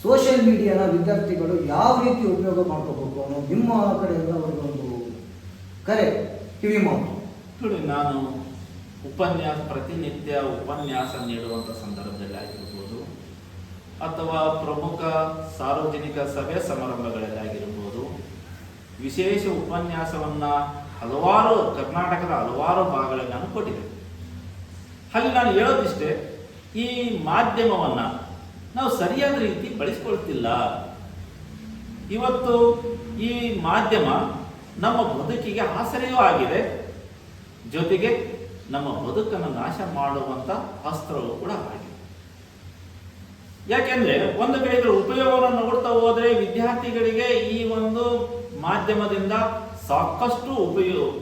ಸೋಷಿಯಲ್ ಮೀಡಿಯಾನ ವಿದ್ಯಾರ್ಥಿಗಳು ಯಾವ ರೀತಿ ಉಪಯೋಗ ಮಾಡ್ಕೋಬೇಕು ಅನ್ನೋ ನಿಮ್ಮ ಕಡೆಯಿಂದ ಅವರಿಗೊಂದು ಕರೆ, ಕಿವಿ ಮಾತು. ನೋಡಿ, ನಾನು ಪ್ರತಿನಿತ್ಯ ಉಪನ್ಯಾಸ ನೀಡುವಂಥ ಸಂದರ್ಭದಲ್ಲಿ ಆಗಿರ್ಬೋದು ಅಥವಾ ಪ್ರಮುಖ ಸಾರ್ವಜನಿಕ ಸಭೆ ಸಮಾರಂಭಗಳಲ್ಲಿ ಆಗಿರ್ಬೋದು, ವಿಶೇಷ ಉಪನ್ಯಾಸವನ್ನು ಕರ್ನಾಟಕದ ಹಲವಾರು ಭಾಗಗಳಲ್ಲಿ ನಾನು ಕೊಟ್ಟಿದ್ದೆ. ಅಲ್ಲಿ ನಾನು ಹೇಳೋದಿಷ್ಟೇ, ಈ ಮಾಧ್ಯಮವನ್ನು ನಾವು ಸರಿಯಾದ ರೀತಿ ಬಳಸ್ಕೊಳ್ತಿಲ್ಲ. ಇವತ್ತು ಈ ಮಾಧ್ಯಮ ನಮ್ಮ ಬದುಕಿಗೆ ಆಸರೆಯೂ ಆಗಿದೆ, ಜೊತೆಗೆ ನಮ್ಮ ಬದುಕನ್ನು ನಾಶ ಮಾಡುವಂಥ ಅಸ್ತ್ರವೂ ಕೂಡ ಆಗಿದೆ. ಯಾಕೆಂದ್ರೆ ಒಂದು ಕಡೆ ಇದರ ಉಪಯೋಗವನ್ನು ನೋಡ್ತಾ ಹೋದರೆ ವಿದ್ಯಾರ್ಥಿಗಳಿಗೆ ಈ ಒಂದು ಮಾಧ್ಯಮದಿಂದ ಸಾಕಷ್ಟು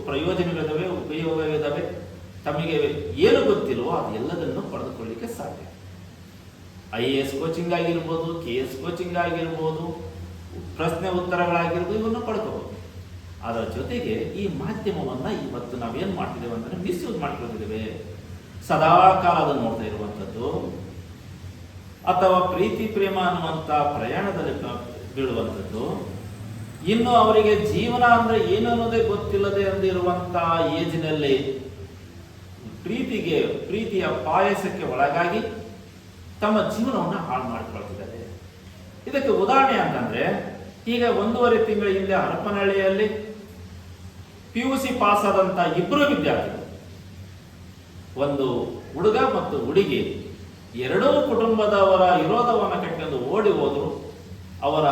ಪ್ರಯೋಜನಗಳಿದ್ದಾವೆ, ಉಪಯೋಗವಿದ್ದಾವೆ. ತಮಗೆ ಏನು ಗೊತ್ತಿಲ್ವೋ ಅದೆಲ್ಲದನ್ನು ಪಡೆದುಕೊಳ್ಳಲಿಕ್ಕೆ ಸಾಧ್ಯ. IAS ಕೋಚಿಂಗ್ ಆಗಿರ್ಬೋದು, KS ಕೋಚಿಂಗ್ ಆಗಿರ್ಬೋದು, ಪ್ರಶ್ನೆ ಉತ್ತರಗಳಾಗಿರ್ಬೋದು, ಇವನ್ನು ಪಡ್ಕೋಬಹುದು. ಅದರ ಜೊತೆಗೆ ಈ ಮಾಧ್ಯಮವನ್ನು ಇವತ್ತು ನಾವೇನು ಮಾಡ್ತಿದ್ದೇವೆ ಅಂದರೆ ಮಿಸ್ಯೂಸ್ ಮಾಡ್ಕೊಳ್ತಿದ್ದೇವೆ. ಸದಾ ಕಾಲ ಅದನ್ನು ನೋಡ್ತಾ ಇರುವಂಥದ್ದು ಅಥವಾ ಪ್ರೀತಿ ಪ್ರೇಮ ಅನ್ನುವಂಥ ಪ್ರಯಾಣದಲ್ಲಿ ಬೀಳುವಂಥದ್ದು, ಇನ್ನು ಅವರಿಗೆ ಜೀವನ ಅಂದರೆ ಏನು ಅನ್ನೋದೇ ಗೊತ್ತಿಲ್ಲದೆ ಅಂದಿರುವಂಥ ಏಜಿನಲ್ಲಿ ಪ್ರೀತಿಯ ಪಾಯಸಕ್ಕೆ ಒಳಗಾಗಿ ತಮ್ಮ ಜೀವನವನ್ನು ಹಾಳು ಮಾಡಿಕೊಳ್ತಿದ್ದಾರೆ. ಇದಕ್ಕೆ ಉದಾಹರಣೆ ಅಂತಂದ್ರೆ, ಈಗ 1.5 ತಿಂಗಳ ಹಿಂದೆ ಹರಪನಹಳ್ಳಿಯಲ್ಲಿ PUC ಪಾಸ್ ಆದಂಥ 2 ವಿದ್ಯಾರ್ಥಿಗಳು, ಒಂದು ಹುಡುಗ ಮತ್ತು ಹುಡುಗಿ, ಎರಡೂ ಕುಟುಂಬದವರ ವಿರೋಧವನ್ನು ಕಟ್ಟಿಕೊಂಡು ಓಡಿ ಹೋದರು. ಅವರ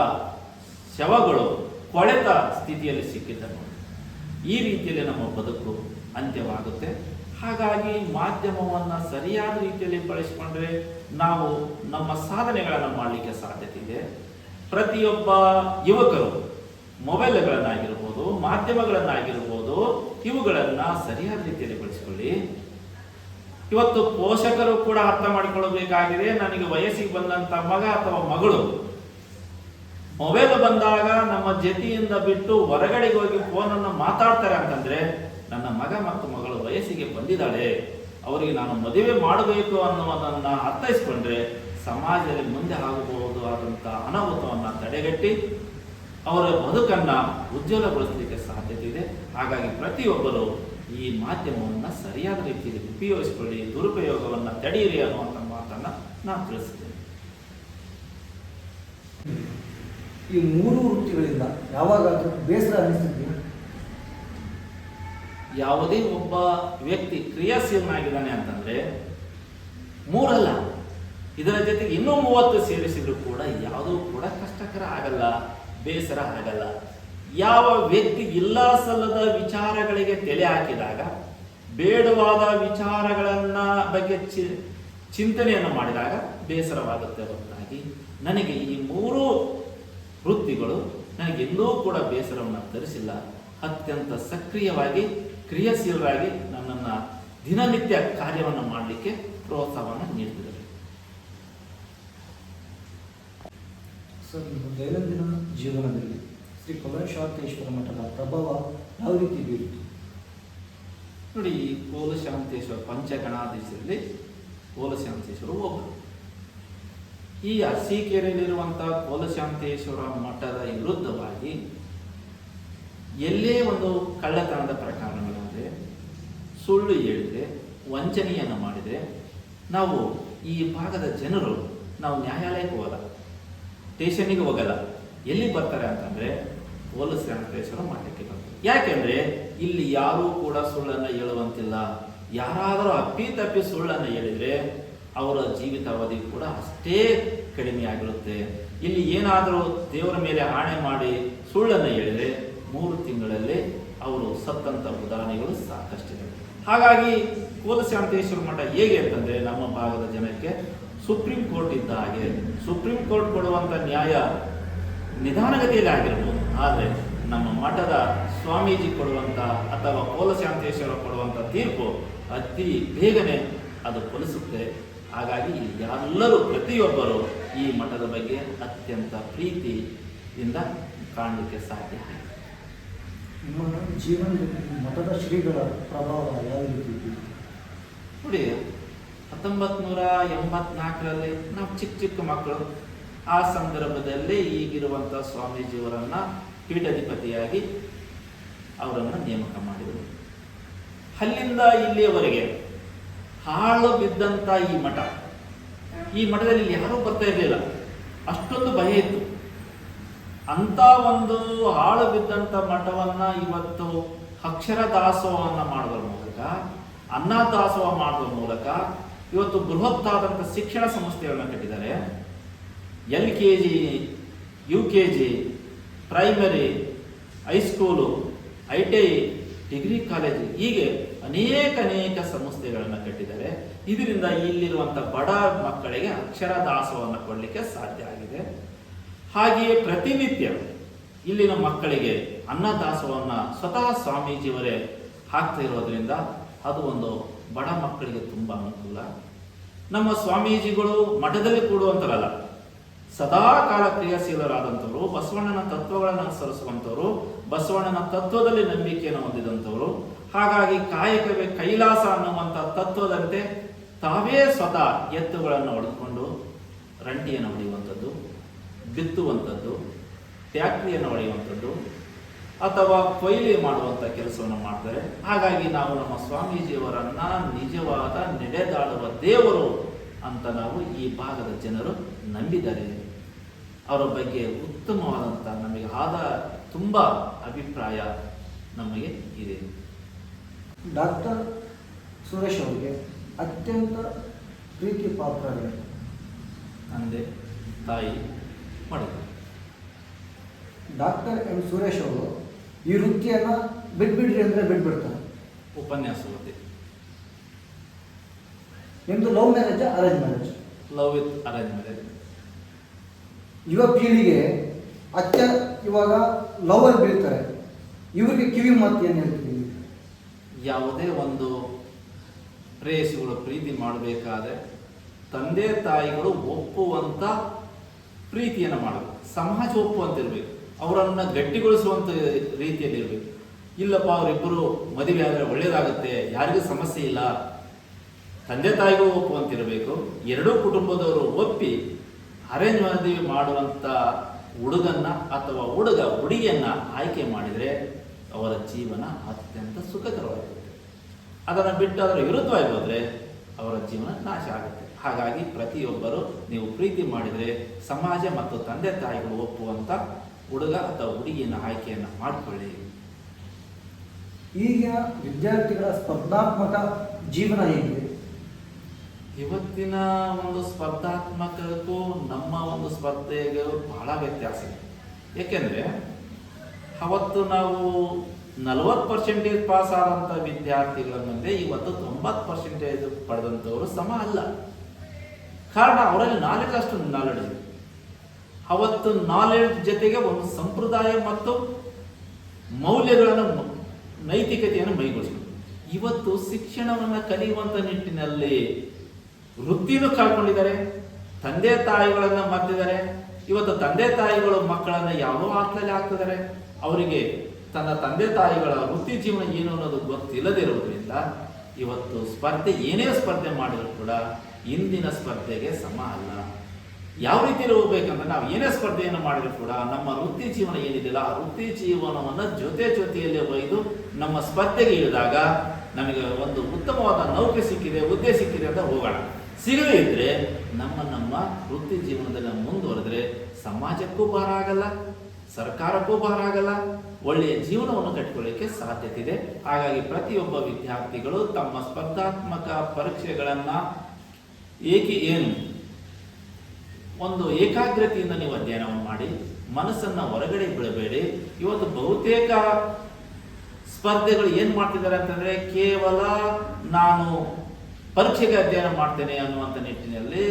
ಶವಗಳು ಕೊಳೆತ ಸ್ಥಿತಿಯಲ್ಲಿ ಸಿಕ್ಕಿದ್ದನ್ನು. ಈ ರೀತಿಯಲ್ಲಿ ನಮ್ಮ ಬದುಕು ಅಂತ್ಯವಾಗುತ್ತೆ. ಹಾಗಾಗಿ ಮಾಧ್ಯಮವನ್ನು ಸರಿಯಾದ ರೀತಿಯಲ್ಲಿ ಬಳಸಿಕೊಂಡ್ರೆ ನಾವು ನಮ್ಮ ಸಾಧನೆಗಳನ್ನು ಮಾಡಲಿಕ್ಕೆ ಸಾಧ್ಯತೆ ಇದೆ. ಪ್ರತಿಯೊಬ್ಬ ಯುವಕರು ಮೊಬೈಲ್ಗಳನ್ನಾಗಿರ್ಬೋದು, ಮಾಧ್ಯಮಗಳನ್ನಾಗಿರ್ಬೋದು, ಇವುಗಳನ್ನು ಸರಿಯಾದ ರೀತಿಯಲ್ಲಿ ಬಳಸಿಕೊಳ್ಳಿ. ಇವತ್ತು ಪೋಷಕರು ಕೂಡ ಅರ್ಥ ಮಾಡಿಕೊಳ್ಳಬೇಕಾಗಿದೆ. ನನಗೆ ವಯಸ್ಸಿಗೆ ಬಂದಂತ ಮಗ ಅಥವಾ ಮಗಳು ಮೊಬೈಲ್ ಬಂದಾಗ ನಮ್ಮ ಜೊತೆಯಿಂದ ಬಿಟ್ಟು ಹೊರಗಡೆಗೆ ಹೋಗಿ ಫೋನನ್ನು ಮಾತಾಡ್ತಾರೆ ಅಂತಂದ್ರೆ ನನ್ನ ಮಗ ಮತ್ತು ಮಗಳು ವಯಸ್ಸಿಗೆ ಬಂದಿದ್ದಾಳೆ, ಅವರಿಗೆ ನಾನು ಮದುವೆ ಮಾಡಬೇಕು ಅನ್ನೋದನ್ನ ಅರ್ಥೈಸ್ಕೊಂಡ್ರೆ ಸಮಾಜದಲ್ಲಿ ಮುಂದೆ ಆಗಬಹುದು ಆದಂತ ಅನಾಹುತವನ್ನು ತಡೆಗಟ್ಟಿ ಅವರ ಬದುಕನ್ನ ಉಜ್ವಲಗೊಳಿಸಲಿಕ್ಕೆ ಸಾಧ್ಯತೆ ಇದೆ. ಹಾಗಾಗಿ ಪ್ರತಿಯೊಬ್ಬರು ಈ ಮಾಧ್ಯಮವನ್ನು ಸರಿಯಾದ ರೀತಿಯಲ್ಲಿ ಉಪಯೋಗಿಸಿಕೊಳ್ಳಿ, ದುರುಪಯೋಗವನ್ನು ತಡೆಯಿರಿ ಅನ್ನುವಂಥ ಮಾತನ್ನ ನಾನು ತಿಳಿಸ್ತೇನೆ. ಈ ಮೂರು ವೃತ್ತಿಗಳಿಂದ ಯಾವಾಗಾದ್ರೂ ಬೇಸರ ಅನಿಸಿದ್ವಿ? ಯಾವುದೇ ಒಬ್ಬ ವ್ಯಕ್ತಿ ಕ್ರಿಯಾಶೀಲನಾಗಿದ್ದಾನೆ ಅಂತಂದ್ರೆ ಮೂರಲ್ಲ, ಇದರ ಜೊತೆಗೆ ಇನ್ನೂ 30 ಸೇರಿಸಿದ್ರು ಕೂಡ ಯಾವುದೂ ಕೂಡ ಕಷ್ಟಕರ ಆಗಲ್ಲ, ಬೇಸರ ಆಗಲ್ಲ. ಯಾವ ವ್ಯಕ್ತಿ ಇಲ್ಲ ಸಲ್ಲದ ವಿಚಾರಗಳಿಗೆ ತಲೆ ಹಾಕಿದಾಗ, ಬೇಡವಾದ ವಿಚಾರಗಳನ್ನ ಬಗ್ಗೆ ಚಿಂತನೆಯನ್ನು ಮಾಡಿದಾಗ ಬೇಸರವಾಗುತ್ತೆ ಹೊರತಾಗಿ ನನಗೆ ಈ ಮೂರು ವೃತ್ತಿಗಳು ನನಗೆಂದೂ ಕೂಡ ಬೇಸರವನ್ನು ತರಿಸಿಲ್ಲ. ಅತ್ಯಂತ ಸಕ್ರಿಯವಾಗಿ ಕ್ರಿಯಾಶೀಲರಾಗಿ ನನ್ನನ್ನು ದಿನನಿತ್ಯ ಕಾರ್ಯವನ್ನು ಮಾಡಲಿಕ್ಕೆ ಪ್ರೋತ್ಸಾಹವನ್ನು ನೀಡ್ತಿದ್ದಾರೆ. ಸರ್, ನಿಮ್ಮ ದೈನಂದಿನ ಜೀವನದಲ್ಲಿ ಶ್ರೀ ಕೋಲಶಾಂತೇಶ್ವರ ಮಠದ ಪ್ರಭಾವ ಯಾವ ರೀತಿ ಬೀರಿತು? ನೋಡಿ, ಕೋಲಶಾಂತೇಶ್ವರ ಪಂಚಗಣಾಧೀಶರಲ್ಲಿ ಕೋಲಶಾಂತೇಶ್ವರ ಒಬ್ಬರು. ಈ ಅರಸೀಕೆರೆಯಲ್ಲಿರುವಂತಹ ಕೋಲಶಾಂತೇಶ್ವರ ಮಠದ ವಿರುದ್ಧವಾಗಿ ಎಲ್ಲೇ ಒಂದು ಕಳ್ಳತನದ ಪ್ರಕರಣಗಳಾದರೆ, ಸುಳ್ಳು ಹೇಳಿದರೆ, ವಂಚನೆಯನ್ನು ಮಾಡಿದರೆ ನಾವು ಈ ಭಾಗದ ಜನರು ನಾವು ನ್ಯಾಯಾಲಯಕ್ಕೆ ಹೋಗಲ್ಲ, ಸ್ಟೇಷನ್ನಿಗೆ ಹೋಗಲ್ಲ. ಎಲ್ಲಿ ಬರ್ತಾರೆ ಅಂತಂದ್ರೆ ಕೋಲಶಾಂತೇಶ್ವರ ಮಠಕ್ಕೆ ಬರ್ತಾರೆ. ಯಾಕೆಂದ್ರೆ ಇಲ್ಲಿ ಯಾರೂ ಕೂಡ ಸುಳ್ಳನ್ನು ಹೇಳುವಂತಿಲ್ಲ. ಯಾರಾದರೂ ಅಪ್ಪಿತಪ್ಪಿ ಸುಳ್ಳನ್ನು ಹೇಳಿದ್ರೆ ಅವರ ಜೀವಿತಾವಧಿ ಕೂಡ ಅಷ್ಟೇ ಕಡಿಮೆ ಆಗಿರುತ್ತೆ. ಇಲ್ಲಿ ಏನಾದರೂ ದೇವರ ಮೇಲೆ ಆಣೆ ಮಾಡಿ ಸುಳ್ಳನ್ನು ಹೇಳಿದರೆ 3 ತಿಂಗಳಲ್ಲಿ ಅವರು ಸತ್ತಂತ ಉದಾಹರಣೆಗಳು ಸಾಕಷ್ಟಿದೆ. ಹಾಗಾಗಿ ಕೋಲಶಾಂತೇಶ್ವರ ಮಠ ಹೇಗೆ ಅಂತಂದ್ರೆ ನಮ್ಮ ಭಾಗದ ಜನಕ್ಕೆ ಸುಪ್ರೀಂ ಕೋರ್ಟ್ ಇದ್ದ ಹಾಗೆ. ಸುಪ್ರೀಂ ಕೋರ್ಟ್ ಕೊಡುವಂತ ನ್ಯಾಯ ನಿಧಾನಗತಿಯಲ್ಲಿ ಆಗಿರ್ಬೋದು, ಆದರೆ ನಮ್ಮ ಮಠದ ಸ್ವಾಮೀಜಿ ಕೊಡುವಂತ ಅಥವಾ ಕೋಲಶಾಂತೇಶ್ವರ ಕೊಡುವಂತ ತೀರ್ಪು ಅತಿ ಬೇಗನೆ ಅದು ಫಲಿಸುತ್ತೆ. ಹಾಗಾಗಿ ಎಲ್ಲರೂ ಪ್ರತಿಯೊಬ್ಬರು ಈ ಮಠದ ಬಗ್ಗೆ ಅತ್ಯಂತ ಪ್ರೀತಿಯಿಂದ ಕಾಣಲಿಕ್ಕೆ ಸಾಧ್ಯ. ನಿಮ್ಮ ಜೀವನದಲ್ಲಿ ಮಠದ ಶ್ರೀಗಳ ಪ್ರಭಾವ ಯಾವ ರೀತಿ ಇದೆ? ನೋಡಿ, 1984ರಲ್ಲಿ ನಾವು ಚಿಕ್ಕ ಮಕ್ಕಳು. ಆ ಸಂದರ್ಭದಲ್ಲಿ ಈಗಿರುವಂಥ ಸ್ವಾಮೀಜಿಯವರನ್ನ ಪೀಠಾಧಿಪತಿಯಾಗಿ ಅವರನ್ನು ನೇಮಕ ಮಾಡಿದರು. ಅಲ್ಲಿಂದ ಇಲ್ಲಿಯವರೆಗೆ ಹಾಳು ಬಿದ್ದಂಥ ಈ ಮಠದಲ್ಲಿ ಯಾರೂ ಬರ್ತಾ ಇರಲಿಲ್ಲ, ಅಷ್ಟೊಂದು ಭಯ ಇತ್ತು. ಅಂತ ಒಂದು ಹಾಳು ಬಿದ್ದಂಥ ಮಠವನ್ನ ಇವತ್ತು ಅಕ್ಷರ ದಾಸೋಹವನ್ನು ಮಾಡುವ ಮೂಲಕ, ಅನ್ನದಾಸೋಹ ಮಾಡುವ ಮೂಲಕ ಇವತ್ತು ಬೃಹತ್ತಾದಂಥ ಶಿಕ್ಷಣ ಸಂಸ್ಥೆಗಳನ್ನ ಕಟ್ಟಿದ್ದಾರೆ. LKG, UKG, primary, high school, ITI, degree college, ಹೀಗೆ ಅನೇಕ ಸಂಸ್ಥೆಗಳನ್ನು ಕಟ್ಟಿದ್ದಾರೆ. ಇದರಿಂದ ಇಲ್ಲಿರುವಂಥ ಬಡ ಮಕ್ಕಳಿಗೆ ಅಕ್ಷರ ದಾಸೋಹವನ್ನು ಕೊಡಲಿಕ್ಕೆ ಸಾಧ್ಯ ಆಗಿದೆ. ಹಾಗೆಯೇ ಪ್ರತಿನಿತ್ಯ ಇಲ್ಲಿನ ಮಕ್ಕಳಿಗೆ ಅನ್ನದಾಸೋಹವನ್ನು ಸ್ವತಃ ಸ್ವಾಮೀಜಿಯವರೇ ಹಾಕ್ತಾ ಇರೋದ್ರಿಂದ ಅದು ಒಂದು ಬಡ ಮಕ್ಕಳಿಗೆ ತುಂಬ ಅನುಕೂಲ. ನಮ್ಮ ಸ್ವಾಮೀಜಿಗಳು ಮಠದಲ್ಲಿ ಕೂಡುವಂತರಲ್ಲ, ಸದಾ ಕಾಲ ಕ್ರಿಯಾಶೀಲರಾದಂಥವರು, ಬಸವಣ್ಣನ ತತ್ವಗಳನ್ನು ಅನುಸರಿಸುವಂಥವರು, ಬಸವಣ್ಣನ ತತ್ವದಲ್ಲಿ ನಂಬಿಕೆಯನ್ನು ಹೊಂದಿದಂಥವರು. ಹಾಗಾಗಿ ಕಾಯಕವೇ ಕೈಲಾಸ ಅನ್ನುವಂಥ ತತ್ವದಂತೆ ತಾವೇ ಸ್ವತಃ ಎತ್ತುಗಳನ್ನು ಹೊಡೆದುಕೊಂಡು ರಂಟಿಯನ್ನು ಹೊಡೆಯುವಂಥದ್ದು, ಬಿತ್ತುವಂಥದ್ದು, ಫ್ಯಾಕ್ಟ್ರಿಯನ್ನು ಹೊಡೆಯುವಂಥದ್ದು ಅಥವಾ ಕೊಯ್ಲಿ ಮಾಡುವಂಥ ಕೆಲಸವನ್ನು ಮಾಡ್ತಾರೆ. ಹಾಗಾಗಿ ನಾವು ನಮ್ಮ ಸ್ವಾಮೀಜಿಯವರನ್ನ ನಿಜವಾದ ನಡೆದಾಡುವ ದೇವರು ಅಂತ ನಾವು ಈ ಭಾಗದ ಜನರು ನಂಬಿದ್ದಾರೆ. ಅವರ ಬಗ್ಗೆ ಉತ್ತಮವಾದಂಥ ನಮಗೆ ಆದ ತುಂಬ ಅಭಿಪ್ರಾಯ ನಮಗೆ ಇದೆ. ಡಾಕ್ಟರ್ ಸುರೇಶ್ ಅವರಿಗೆ ಅತ್ಯಂತ ಪ್ರೀತಿ ಪಾತ್ರರೇ? ತಂದೆ, ತಾಯಿ, ಮಡದಿ. ಡಾಕ್ಟರ್ ಎಂ ಸುರೇಶ್ ಅವರು ಈ ವೃತ್ತಿಯನ್ನು ಬಿಟ್ಬಿಡ್ರಿ ಅಂದರೆ ಬಿಟ್ಬಿಡ್ತಾರೆ. ಉಪನ್ಯಾಸ ಓದಿ. ನಿಮ್ಮದು love marriage arrange marriage? Love with arrange marriage. ಯುವ ಪೀಳಿಗೆ ಇವಾಗ ಲವರ್ ಬೀಳ್ತಾರೆ, ಇವರಿಗೆ ಕಿವಿ ಮಾತು ಏನು ಹೇಳ್ತೀವಿ? ಯಾವುದೇ ಒಂದು ಪ್ರೇಯಸಿಗಳು ಪ್ರೀತಿ ಮಾಡಬೇಕಾದ್ರೆ ತಂದೆ ತಾಯಿಗಳು ಒಪ್ಪುವಂಥ ಪ್ರೀತಿಯನ್ನು ಮಾಡಬೇಕು. ಸಮಾಜ ಒಪ್ಪುವಂತಿರ್ಬೇಕು, ಅವರನ್ನು ಗಟ್ಟಿಗೊಳಿಸುವಂಥ ರೀತಿಯಲ್ಲಿ ಇರಬೇಕು. ಇಲ್ಲಪ್ಪ ಅವರಿಬ್ಬರು ಮದುವೆ ಆದರೆ ಒಳ್ಳೆಯದಾಗುತ್ತೆ, ಯಾರಿಗೂ ಸಮಸ್ಯೆ ಇಲ್ಲ, ತಂದೆ ತಾಯಿಗೂ ಒಪ್ಪುವಂತಿರಬೇಕು. ಎರಡೂ ಕುಟುಂಬದವರು ಒಪ್ಪಿ ಅರೇಂಜ್ ಮದುವೆ ಮಾಡುವಂಥ ಹುಡುಗನ್ನ ಅಥವಾ ಹುಡುಗಿಯನ್ನ ಆಯ್ಕೆ ಮಾಡಿದರೆ ಅವರ ಜೀವನ ಅತ್ಯಂತ ಸುಖಕರವಾಗಿರುತ್ತೆ. ಅದನ್ನು ಬಿಟ್ಟು ಅದರ ವಿರುದ್ಧವಾಗಿ ಹೋದರೆ ಅವರ ಜೀವನ ನಾಶ ಆಗುತ್ತೆ. ಹಾಗಾಗಿ ಪ್ರತಿಯೊಬ್ಬರು ನೀವು ಪ್ರೀತಿ ಮಾಡಿದರೆ ಸಮಾಜ ಮತ್ತು ತಂದೆ ತಾಯಿಗಳು ಒಪ್ಪುವಂಥ ಹುಡುಗ ಅಥವಾ ಹುಡುಗಿಯನ್ನು ಆಯ್ಕೆಯನ್ನು ಮಾಡಿಕೊಳ್ಳಿ. ಈಗ ವಿದ್ಯಾರ್ಥಿಗಳ ಸ್ಪರ್ಧಾತ್ಮಕ ಜೀವನ ಹೇಗಿದೆ? ಇವತ್ತಿನ ಒಂದು ಸ್ಪರ್ಧಾತ್ಮಕಕ್ಕೂ ನಮ್ಮ ಒಂದು ಸ್ಪರ್ಧೆಗೆ ಬಹಳ ವ್ಯತ್ಯಾಸ ಇದೆ. ಏಕೆಂದರೆ ಅವತ್ತು ನಾವು 40% ಪಾಸ್ ಆದಂಥ ವಿದ್ಯಾರ್ಥಿಗಳ ಮುಂದೆ ಇವತ್ತು 90% ಪಡೆದಂಥವರು ಸಮ ಅಲ್ಲ. ಕಾರಣ ಅವರಲ್ಲಿ ನಾಲೆಡ್ಜ್, ಅಷ್ಟು ನಾಲೆಡ್ಜ್ ಇದೆ. ಅವತ್ತು ನಾಲೆಡ್ಜ್ ಜೊತೆಗೆ ಒಂದು ಸಂಪ್ರದಾಯ ಮತ್ತು ಮೌಲ್ಯಗಳನ್ನು, ನೈತಿಕತೆಯನ್ನು ಮೈಗೂಡಿಸಿದರು. ಇವತ್ತು ಶಿಕ್ಷಣವನ್ನು ಕಲಿಯುವಂಥ ನಿಟ್ಟಿನಲ್ಲಿ ವೃತ್ತಿನೂ ಕಳ್ಕೊಂಡಿದ್ದಾರೆ, ತಂದೆ ತಾಯಿಗಳನ್ನು ಮರ್ತಿದ್ದಾರೆ. ಇವತ್ತು ತಂದೆ ತಾಯಿಗಳು ಮಕ್ಕಳನ್ನು ಯಾವುದೋ ಹಾಸ್ಟೆಲಲ್ಲಿ ಹಾಕ್ತಿದ್ದಾರೆ. ಅವರಿಗೆ ತನ್ನ ತಂದೆ ತಾಯಿಗಳ ವೃತ್ತಿ ಜೀವನ ಏನು ಅನ್ನೋದು ಗೊತ್ತಿಲ್ಲದಿರುವುದರಿಂದ ಇವತ್ತು ಸ್ಪರ್ಧೆ, ಏನೇ ಸ್ಪರ್ಧೆ ಮಾಡಿದರೂ ಕೂಡ ಇಂದಿನ ಸ್ಪರ್ಧೆಗೆ ಸಮ ಅಲ್ಲ. ಯಾವ ರೀತಿಯಲ್ಲಿ ಹೋಗ್ಬೇಕಂದ್ರೆ ನಾವು ಏನೇ ಸ್ಪರ್ಧೆಯನ್ನು ಮಾಡಿದ್ರು ಕೂಡ ನಮ್ಮ ವೃತ್ತಿ ಜೀವನ ಏನಿದೆಯಲ್ಲ ಆ ವೃತ್ತಿ ಜೀವನವನ್ನು ಜೊತೆಯಲ್ಲಿ ಒಯ್ದು ನಮ್ಮ ಸ್ಪರ್ಧೆಗೆ ಇಳಿದಾಗ ನಮಗೆ ಒಂದು ಉತ್ತಮವಾದ ನೌಕರಿ ಸಿಕ್ಕಿದೆ, ಹುದ್ದೆ ಸಿಕ್ಕಿದೆ ಅಂತ ಹೋಗೋಣ. ಸಿಗದೇ ಇದ್ರೆ ನಮ್ಮ ವೃತ್ತಿ ಜೀವನದಲ್ಲಿ ಮುಂದುವರೆದ್ರೆ ಸಮಾಜಕ್ಕೂ ಭಾರ ಆಗಲ್ಲ, ಸರ್ಕಾರಕ್ಕೂ ಭಾರ ಆಗಲ್ಲ, ಒಳ್ಳೆಯ ಜೀವನವನ್ನು ಕಟ್ಟಿಕೊಳ್ಳಿಕ್ಕೆ ಸಾಧ್ಯತೆ ಇದೆ. ಹಾಗಾಗಿ ಪ್ರತಿಯೊಬ್ಬ ವಿದ್ಯಾರ್ಥಿಗಳು ತಮ್ಮ ಸ್ಪರ್ಧಾತ್ಮಕ ಪರೀಕ್ಷೆಗಳನ್ನು ಒಂದು ಏಕಾಗ್ರತೆಯಿಂದ ನೀವು ಅಧ್ಯಯನವನ್ನು ಮಾಡಿ, ಮನಸ್ಸನ್ನು ಹೊರಗಡೆ ಬಿಡಬೇಡಿ. ಇವತ್ತು ಬಹುತೇಕ ಸ್ಪರ್ಧೆಗಳು ಏನು ಮಾಡ್ತಿದ್ದಾರೆ ಅಂತಂದರೆ ಕೇವಲ ನಾನು ಪರೀಕ್ಷೆಗೆ ಅಧ್ಯಯನ ಮಾಡ್ತೇನೆ ಅನ್ನುವಂಥ ನಿಟ್ಟಿನಲ್ಲಿ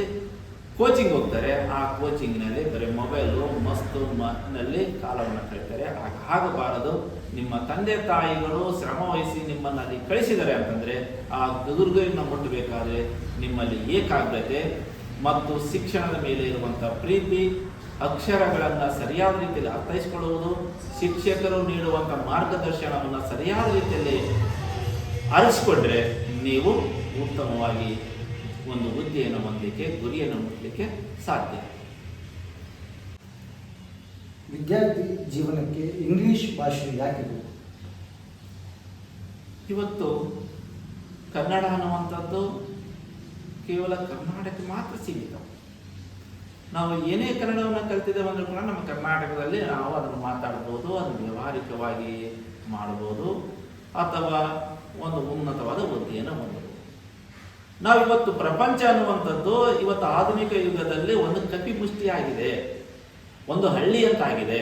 ಕೋಚಿಂಗ್ ಹೋಗ್ತಾರೆ. ಆ ಕೋಚಿಂಗ್ನಲ್ಲಿ ಬರೀ ಮೊಬೈಲು ನಲ್ಲಿ ಕಾಲವನ್ನು ಕಳೀತಾರೆ. ಆಗಬಾರದು. ನಿಮ್ಮ ತಂದೆ ತಾಯಿಗಳು ಶ್ರಮ ವಹಿಸಿ ನಿಮ್ಮನ್ನು ಅಲ್ಲಿ ಕಳಿಸಿದ್ದಾರೆ ಅಂತಂದರೆ ಆ ಗುರುಗುರಿಯನ್ನು ಮುಟ್ಟಬೇಕಾದ್ರೆ ನಿಮ್ಮಲ್ಲಿ ಏಕಾಗ್ರತೆ ಮತ್ತು ಶಿಕ್ಷಣದ ಮೇಲೆ ಇರುವಂಥ ಪ್ರೀತಿ, ಅಕ್ಷರಗಳನ್ನು ಸರಿಯಾದ ರೀತಿಯಲ್ಲಿ ಅರ್ಥೈಸಿಕೊಳ್ಳುವುದು, ಶಿಕ್ಷಕರು ನೀಡುವಂಥ ಮಾರ್ಗದರ್ಶನವನ್ನು ಸರಿಯಾದ ರೀತಿಯಲ್ಲಿ ಅರಿಸಿಕೊಂಡ್ರೆ ನೀವು ಉತ್ತಮವಾಗಿ ಒಂದು ಹುದ್ದೆಯನ್ನು ಹೊಂದಲಿಕ್ಕೆ, ಗುರಿಯನ್ನು ಮುಟ್ಟಲಿಕ್ಕೆ ಸಾಧ್ಯ. ವಿದ್ಯಾರ್ಥಿ ಜೀವನಕ್ಕೆ ಇಂಗ್ಲಿಷ್ ಭಾಷೆ ಯಾಕೆ ಬೇಕು? ಇವತ್ತು ಕನ್ನಡ ಅನ್ನುವಂಥದ್ದು ಕೇವಲ ಕರ್ನಾಟಕಕ್ಕೆ ಮಾತ್ರ ಸೀಮಿತ. ನಾವು ಏನೇ ಕನ್ನಡವನ್ನು ಕಲ್ತಿದ್ದೇವೆ ಅಂದರೂ ಕೂಡ ನಮ್ಮ ಕರ್ನಾಟಕದಲ್ಲಿ ನಾವು ಅದನ್ನು ಮಾತಾಡ್ಬೋದು, ಅದನ್ನು ವ್ಯಾವಹಾರಿಕವಾಗಿ ಮಾಡ್ಬೋದು, ಅಥವಾ ಒಂದು ಉನ್ನತವಾದ ಹುದ್ದೆಯನ್ನು ಹೊಂದಬಹುದು. ನಾವಿವತ್ತು ಪ್ರಪಂಚ ಅನ್ನುವಂಥದ್ದು ಇವತ್ತು ಆಧುನಿಕ ಯುಗದಲ್ಲಿ ಒಂದು ಕಪಿಮುಷ್ಟಿಯಾಗಿದೆ, ಒಂದು ಹಳ್ಳಿ ಅಂತಾಗಿದೆ.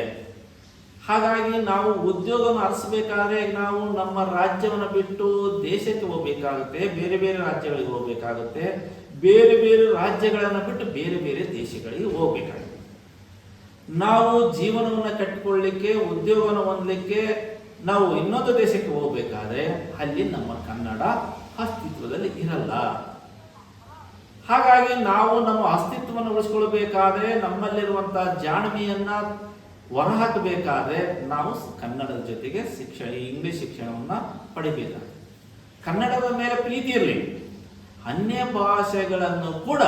ಹಾಗಾಗಿ ನಾವು ಉದ್ಯೋಗವನ್ನು ಅರಸಬೇಕಾದ್ರೆ ನಾವು ನಮ್ಮ ರಾಜ್ಯವನ್ನು ಬಿಟ್ಟು ದೇಶಕ್ಕೆ ಹೋಗಬೇಕಾಗುತ್ತೆ, ಬೇರೆ ಬೇರೆ ರಾಜ್ಯಗಳಿಗೆ ಹೋಗಬೇಕಾಗುತ್ತೆ, ಬೇರೆ ಬೇರೆ ರಾಜ್ಯಗಳನ್ನು ಬಿಟ್ಟು ಬೇರೆ ಬೇರೆ ದೇಶಗಳಿಗೆ ಹೋಗಬೇಕಾಗುತ್ತೆ. ನಾವು ಜೀವನವನ್ನು ಕಟ್ಟಿಕೊಳ್ಳಲಿಕ್ಕೆ, ಉದ್ಯೋಗವನ್ನು ಹೊಂದಲಿಕ್ಕೆ ನಾವು ಇನ್ನೊಂದು ದೇಶಕ್ಕೆ ಹೋಗಬೇಕಾದ್ರೆ ಅಲ್ಲಿ ನಮ್ಮ ಕನ್ನಡ ಅಸ್ತಿತ್ವದಲ್ಲಿ ಇರಲ್ಲ. ಹಾಗಾಗಿ ನಾವು ನಮ್ಮ ಅಸ್ತಿತ್ವವನ್ನು ಉಳಿಸ್ಕೊಳ್ಬೇಕಾದ್ರೆ, ನಮ್ಮಲ್ಲಿರುವಂತಹ ಜಾಣ್ಮೆಯನ್ನ ಹೊರಹಾಕಬೇಕಾದ್ರೆ ನಾವು ಕನ್ನಡದ ಜೊತೆಗೆ ಇಂಗ್ಲಿಷ್ ಶಿಕ್ಷಣವನ್ನು ಪಡಿಬೇಕಾಗುತ್ತೆ. ಕನ್ನಡದ ಮೇಲೆ ಪ್ರೀತಿ ಇರಲಿ, ಅನ್ಯ ಭಾಷೆಗಳನ್ನು ಕೂಡ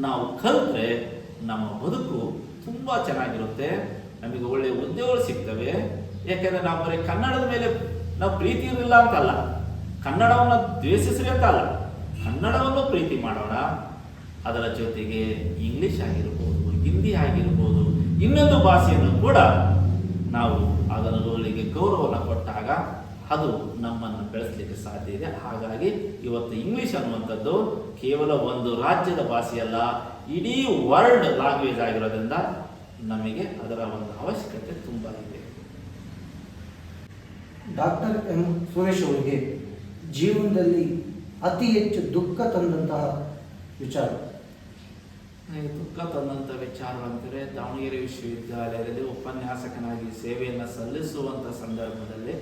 ನಾವು ಕಲಿತ್ರೆ ನಮ್ಮ ಬದುಕು ತುಂಬ ಚೆನ್ನಾಗಿರುತ್ತೆ, ನಮಗೆ ಒಳ್ಳೆಯ ಉದ್ಯೋಗಗಳು ಸಿಗ್ತವೆ. ಯಾಕೆಂದರೆ ನಾವು ಬರೀ ಕನ್ನಡದ ಮೇಲೆ ನಾವು ಪ್ರೀತಿ ಇರಲಿಲ್ಲ ಅಂತಲ್ಲ, ಕನ್ನಡವನ್ನು ದ್ವೇಷಿಸ್ರಿ ಅಂತ ಅಲ್ಲ, ಕನ್ನಡವನ್ನು ಪ್ರೀತಿ ಮಾಡೋಣ. ಅದರ ಜೊತೆಗೆ ಇಂಗ್ಲಿಷ್ ಆಗಿರ್ಬೋದು, ಹಿಂದಿ ಆಗಿರ್ಬೋದು, ಇನ್ನೊಂದು ಭಾಷೆಯನ್ನು ಕೂಡ ನಾವು ಅದರೊಳಗೆ ಗೌರವವನ್ನು ಕೊಟ್ಟಾಗ ಅದು ನಮ್ಮನ್ನು ಬೆಳೆಸಲಿಕ್ಕೆ ಸಾಧ್ಯ ಇದೆ. ಹಾಗಾಗಿ ಇವತ್ತು ಇಂಗ್ಲಿಷ್ ಅನ್ನುವಂಥದ್ದು ಕೇವಲ ಒಂದು ರಾಜ್ಯದ ಭಾಷೆಯಲ್ಲ, ಇಡೀ ವರ್ಲ್ಡ್ ಲ್ಯಾಂಗ್ವೇಜ್ ಆಗಿರೋದ್ರಿಂದ ನಮಗೆ ಅದರ ಒಂದು ಅವಶ್ಯಕತೆ ತುಂಬ ಇದೆ. ಡಾಕ್ಟರ್ ಎಂ ಸುರೇಶ್ ಅವರಿಗೆ ಜೀವನದಲ್ಲಿ ಅತಿ ಹೆಚ್ಚು ದುಃಖ ತಂದಂತಹ ವಿಚಾರ? ನನಗೆ ದುಃಖ ತಂದಂಥ ವಿಚಾರ ಅಂದರೆ ದಾವಣಗೆರೆ ವಿಶ್ವವಿದ್ಯಾಲಯದಲ್ಲಿ ಉಪನ್ಯಾಸಕನಾಗಿ ಸೇವೆಯನ್ನು ಸಲ್ಲಿಸುವಂಥ ಸಂದರ್ಭದಲ್ಲಿ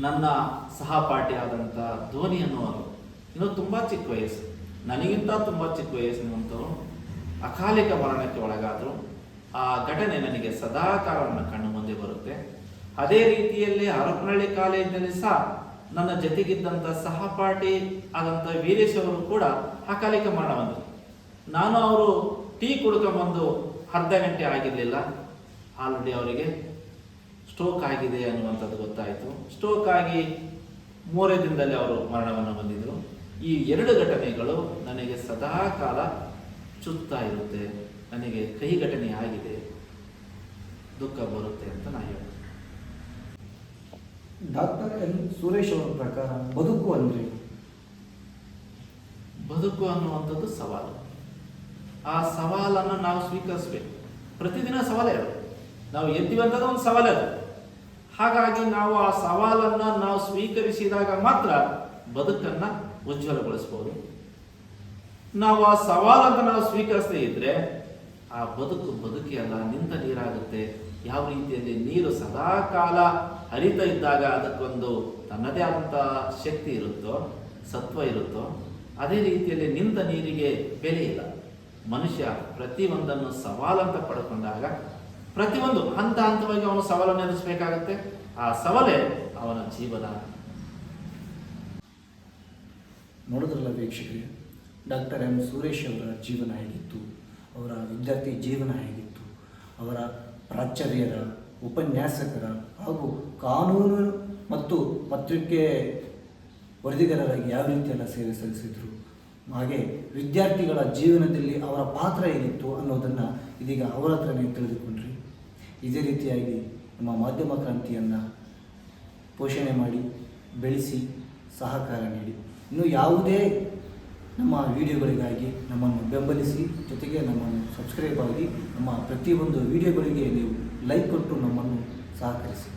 ನನ್ನ ಸಹಪಾಠಿಯಾದಂಥ ಧೋನಿ ಅನ್ನುವರು, ಇನ್ನೂ ತುಂಬ ಚಿಕ್ಕ ವಯಸ್ಸು, ನನಗಿಂತ ತುಂಬ ಚಿಕ್ಕ ವಯಸ್ಸಿನಂಥವ್ರು ಅಕಾಲಿಕ ಮರಣಕ್ಕೆ ಒಳಗಾದರು. ಆ ಘಟನೆ ನನಗೆ ಸದಾಕಾಲ ನನ್ನ ಕಣ್ಣು ಮುಂದೆ ಬರುತ್ತೆ. ಅದೇ ರೀತಿಯಲ್ಲಿ ಹರಪನಹಳ್ಳಿ ಕಾಲೇಜಿನಲ್ಲಿ ಸಹ ನನ್ನ ಜೊತೆಗಿದ್ದಂಥ ಸಹಪಾಠಿ ಆದಂಥ ವೀರೇಶ್ ಅವರು ಕೂಡ ಅಕಾಲಿಕ ಮರಣ ಬಂದರು. ನಾನು ಅವರು ಟೀ ಕುಡ್ಕೊಂಬಂದು ಅರ್ಧ ಗಂಟೆ ಆಗಿರಲಿಲ್ಲ, ಆಲ್ರೆಡಿ ಅವರಿಗೆ ಸ್ಟ್ರೋಕ್ ಆಗಿದೆ ಅನ್ನುವಂಥದ್ದು ಗೊತ್ತಾಯಿತು. ಸ್ಟ್ರೋಕ್ ಆಗಿ 3 ದಿನದಲ್ಲಿ ಅವರು ಮರಣವನ್ನು ಹೊಂದಿದರು. ಈ 2 ಘಟನೆಗಳು ನನಗೆ ಸದಾ ಕಾಲ ಚುತ್ತಾ ಇರುತ್ತೆ. ನನಗೆ ಕೈ ಘಟನೆ ಆಗಿದೆ, ದುಃಖ ಬರುತ್ತೆ ಅಂತ ನಾನು ಹೇಳ್ತೀನಿ. ಡಾಕ್ಟರ್ ಎಂ ಸುರೇಶ್ ಅವರ ಪ್ರಕಾರ ಬದುಕು ಅಂದರೆ? ಬದುಕು ಅನ್ನುವಂಥದ್ದು ಸವಾಲು. ಆ ಸವಾಲನ್ನು ನಾವು ಸ್ವೀಕರಿಸಬೇಕು. ಪ್ರತಿದಿನ ಸವಾಲೇ ಅದು. ನಾವು ಎದ್ದಿವಂಥದ್ದು ಒಂದು ಸವಾಲೇ ಅದು. ಹಾಗಾಗಿ ನಾವು ಆ ಸವಾಲನ್ನು ನಾವು ಸ್ವೀಕರಿಸಿದಾಗ ಮಾತ್ರ ಬದುಕನ್ನು ಉಜ್ವಲಗೊಳಿಸ್ಬೋದು. ನಾವು ಆ ಸವಾಲನ್ನು ನಾವು ಸ್ವೀಕರಿಸದೇ ಇದ್ರೆ ಆ ಬದುಕೇ ಅಲ್ಲ, ನಿಂತ ನೀರಾಗುತ್ತೆ. ಯಾವ ರೀತಿಯಲ್ಲಿ ನೀರು ಸದಾ ಕಾಲ ಹರಿತಾ ಇದ್ದಾಗ ಅದಕ್ಕೊಂದು ತನ್ನದೇ ಆದಂಥ ಶಕ್ತಿ ಇರುತ್ತೋ, ಸತ್ವ ಇರುತ್ತೋ, ಅದೇ ರೀತಿಯಲ್ಲಿ ನಿಂತ ನೀರಿಗೆ ಬೆಲೆ ಇಲ್ಲ. ಮನುಷ್ಯ ಪ್ರತಿಯೊಂದನ್ನು ಸವಾಲಂತ ಪಡ್ಕೊಂಡಾಗ ಪ್ರತಿಯೊಂದು ಹಂತ ಹಂತವಾಗಿ ಅವನು ಸವಾಲನ್ನು ಎದುರಿಸಬೇಕಾಗತ್ತೆ. ಆ ಸವಾಲೇ ಅವನ ಜೀವನ. ನೋಡಿದ್ರಲ್ಲ ವೀಕ್ಷಕರೇ, ಡಾಕ್ಟರ್ ಎಂ ಸುರೇಶ್ ಅವರ ಜೀವನ ಹೇಗಿತ್ತು, ಅವರ ವಿದ್ಯಾರ್ಥಿ ಜೀವನ ಹೇಗಿತ್ತು, ಅವರ ಪ್ರಾಚಾರ್ಯರ, ಉಪನ್ಯಾಸಕರ ಹಾಗೂ ಕಾನೂನು ಮತ್ತು ಪತ್ರಿಕೆ ವರದಿಗಾರರಾಗಿ ಯಾವ ರೀತಿಯೆಲ್ಲ ಸೇವೆ ಸಲ್ಲಿಸಿದರು, ಹಾಗೆ ವಿದ್ಯಾರ್ಥಿಗಳ ಜೀವನದಲ್ಲಿ ಅವರ ಪಾತ್ರ ಏನಿತ್ತು ಅನ್ನೋದನ್ನು ಇದೀಗ ಅವರ ಹತ್ರನೇ ತಿಳಿದುಕೊಂಡ್ರಿ. ಇದೇ ರೀತಿಯಾಗಿ ನಮ್ಮ ಮಾಧ್ಯಮ ಕ್ರಾಂತಿಯನ್ನು ಪೋಷಣೆ ಮಾಡಿ ಬೆಳೆಸಿ ಸಹಕಾರ ನೀಡಿ. ಇನ್ನು ಯಾವುದೇ ನಮ್ಮ ವಿಡಿಯೋಗಳಿಗಾಗಿ ನಮ್ಮನ್ನು ಬೆಂಬಲಿಸಿ, ಜೊತೆಗೆ ನಮ್ಮನ್ನು ಸಬ್ಸ್ಕ್ರೈಬ್ ಆಗಿ ನಮ್ಮ ಪ್ರತಿಯೊಂದು ವಿಡಿಯೋಗಳಿಗೆ ನೀವು ಲೈಕ್ ಕೊಟ್ಟು ನಮ್ಮನ್ನು ಸಹಕರಿಸಿ.